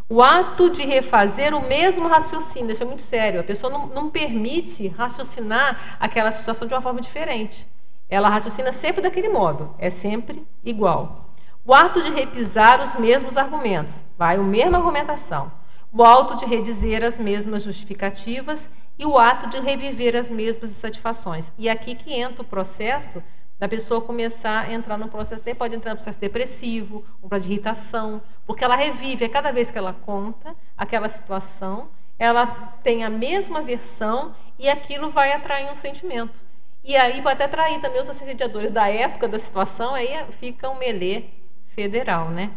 O ato de refazer o mesmo raciocínio, isso é muito sério. A pessoa não permite raciocinar aquela situação de uma forma diferente. Ela raciocina sempre daquele modo, é sempre igual. O ato de repisar os mesmos argumentos, vai a mesma argumentação. O ato de redizer as mesmas justificativas e o ato de reviver as mesmas insatisfações. E aqui que entra o processo da pessoa começar a entrar num processo, pode entrar num processo depressivo, um processo de irritação, porque ela revive, cada vez que ela conta aquela situação, ela tem a mesma versão e aquilo vai atrair um sentimento. E aí pode até atrair também os assediadores da época, da situação, aí fica um melê federal, né?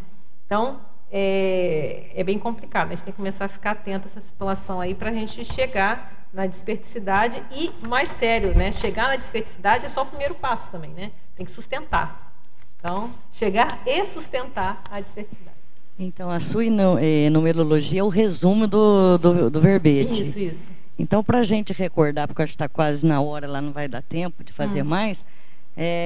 Então, é bem complicado, a gente tem que começar a ficar atento a essa situação aí para a gente chegar na desperticidade e, mais sério, né? Chegar na desperticidade é só o primeiro passo também, né? Tem que sustentar. Então, chegar e sustentar a desperticidade. Então, a sua numerologia é o resumo do verbete. Isso. Então, para a gente recordar, porque a gente está quase na hora, lá não vai dar tempo de fazer mais,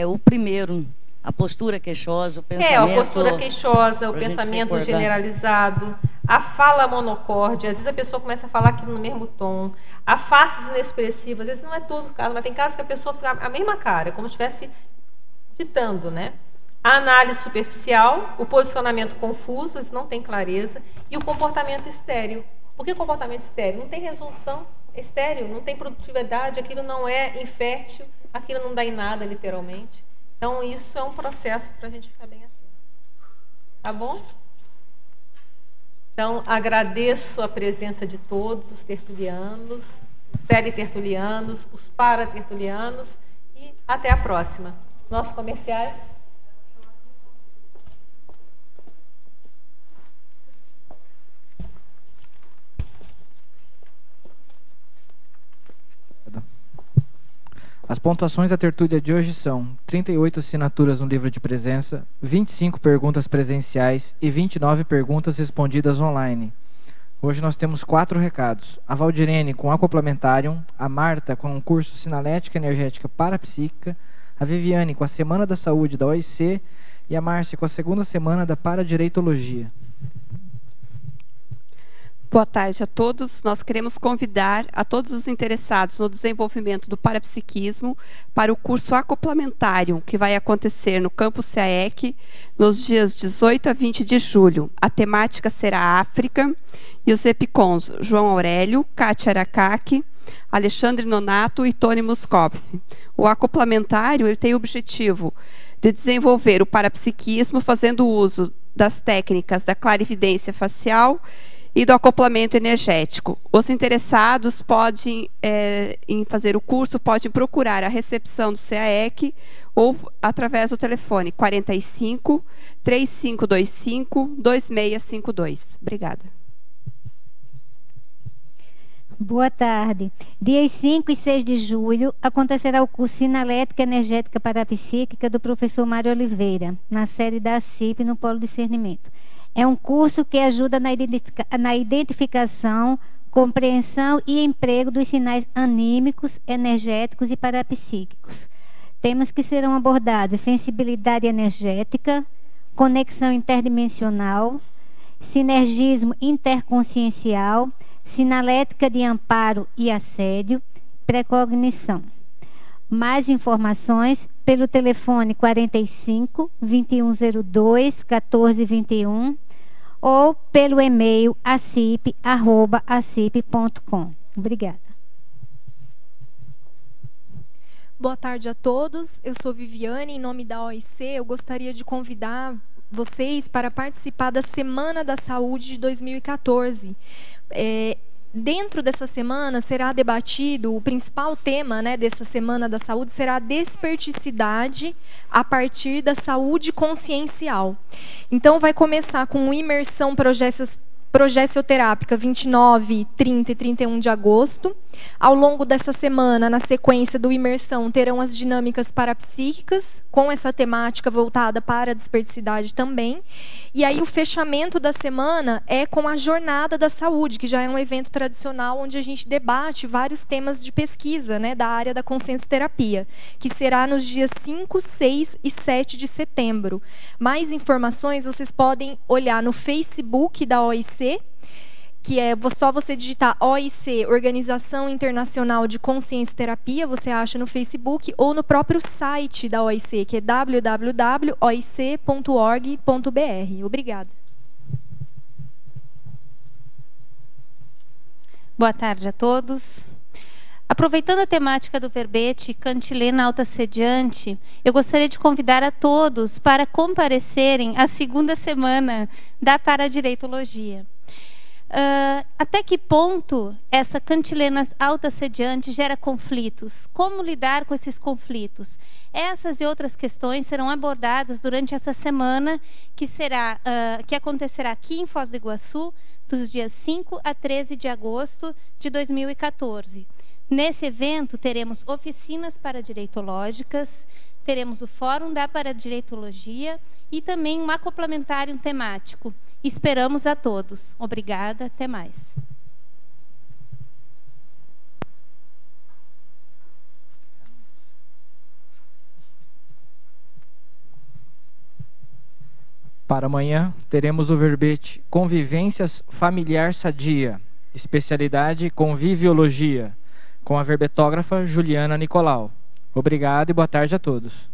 o primeiro, a postura queixosa, o pensamento... a postura queixosa, o pensamento generalizado, a fala monocórdia, às vezes a pessoa começa a falar aquilo no mesmo tom, a faces inexpressivas, às vezes não é todo o caso, mas tem casos que a pessoa fica a mesma cara, como se estivesse ditando, né? A análise superficial, o posicionamento confuso, às vezes não tem clareza, e o comportamento estéril. Por que comportamento estéril? Não tem resolução, é estéril, não tem produtividade, aquilo não é infértil, aquilo não dá em nada, literalmente. Então, isso é um processo para a gente ficar bem atento. Tá bom? Então, agradeço a presença de todos os tertulianos, os teletertulianos, os paratertulianos e até a próxima. Nossos comerciais. As pontuações da tertúlia de hoje são 38 assinaturas no livro de presença, 25 perguntas presenciais e 29 perguntas respondidas online. Hoje nós temos 4 recados. A Valdirene com Acoplamentarium, a Marta com o curso Sinalética Energética Parapsíquica, a Viviane com a Semana da Saúde da OIC e a Márcia com a segunda semana da Paradireitologia. Boa tarde a todos. Nós queremos convidar a todos os interessados no desenvolvimento do parapsiquismo para o curso Acoplamentarium, que vai acontecer no campus CAEC nos dias 18 a 20 de julho. A temática será África e os epicons João Aurélio, Kátia Aracaki, Alexandre Nonato e Tony Muskov. O Acoplamentário ele tem o objetivo de desenvolver o parapsiquismo fazendo uso das técnicas da clarividência facial e do acoplamento energético. Os interessados podem, em fazer o curso, podem procurar a recepção do CAEC ou através do telefone 45 3525 2652. Obrigada. Boa tarde. Dias 5 e 6 de julho acontecerá o curso Sinalética Energética Parapsíquica do professor Mário Oliveira, na sede da ACIP, no Polo Discernimento. É um curso que ajuda na identificação, compreensão e emprego dos sinais anímicos, energéticos e parapsíquicos. Temas que serão abordados: sensibilidade energética, conexão interdimensional, sinergismo interconsciencial, sinalética de amparo e assédio, precognição. Mais informações pelo telefone 45 2102 1421 ou pelo e-mail acip@acip.com. Obrigada. Boa tarde a todos. Eu sou Viviane, em nome da OIC. Eu gostaria de convidar vocês para participar da Semana da Saúde de 2014. Dentro dessa semana será debatido, o principal tema, né, dessa Semana da Saúde será a desperticidade a partir da saúde consciencial. Então vai começar com imersão progessioterápica 29, 30 e 31 de agosto. Ao longo dessa semana, na sequência do imersão, terão as dinâmicas parapsíquicas, com essa temática voltada para a desperticidade também. E aí o fechamento da semana é com a Jornada da Saúde, que já é um evento tradicional onde a gente debate vários temas de pesquisa, né, da área da consciencioterapia, que será nos dias 5, 6 e 7 de setembro. Mais informações vocês podem olhar no Facebook da OIC, que é só você digitar OIC, Organização Internacional de Consciencioterapia, você acha no Facebook, ou no próprio site da OIC, que é www.oic.org.br. Obrigada. Boa tarde a todos. Aproveitando a temática do verbete cantilena autoassediante, eu gostaria de convidar a todos para comparecerem à segunda semana da Paradireitologia. Até que ponto essa cantilena autoassediante gera conflitos? Como lidar com esses conflitos? Essas e outras questões serão abordadas durante essa semana que acontecerá aqui em Foz do Iguaçu, dos dias 5 a 13 de agosto de 2014. Nesse evento, teremos oficinas paradireitológicas, teremos o Fórum da Paradireitologia e também um acoplamentário temático. Esperamos a todos. Obrigada, até mais. Para amanhã, teremos o verbete Convivências Familiar Sadia, especialidade Conviviologia, com a verbetógrafa Juliana Nicolau. Obrigado e boa tarde a todos.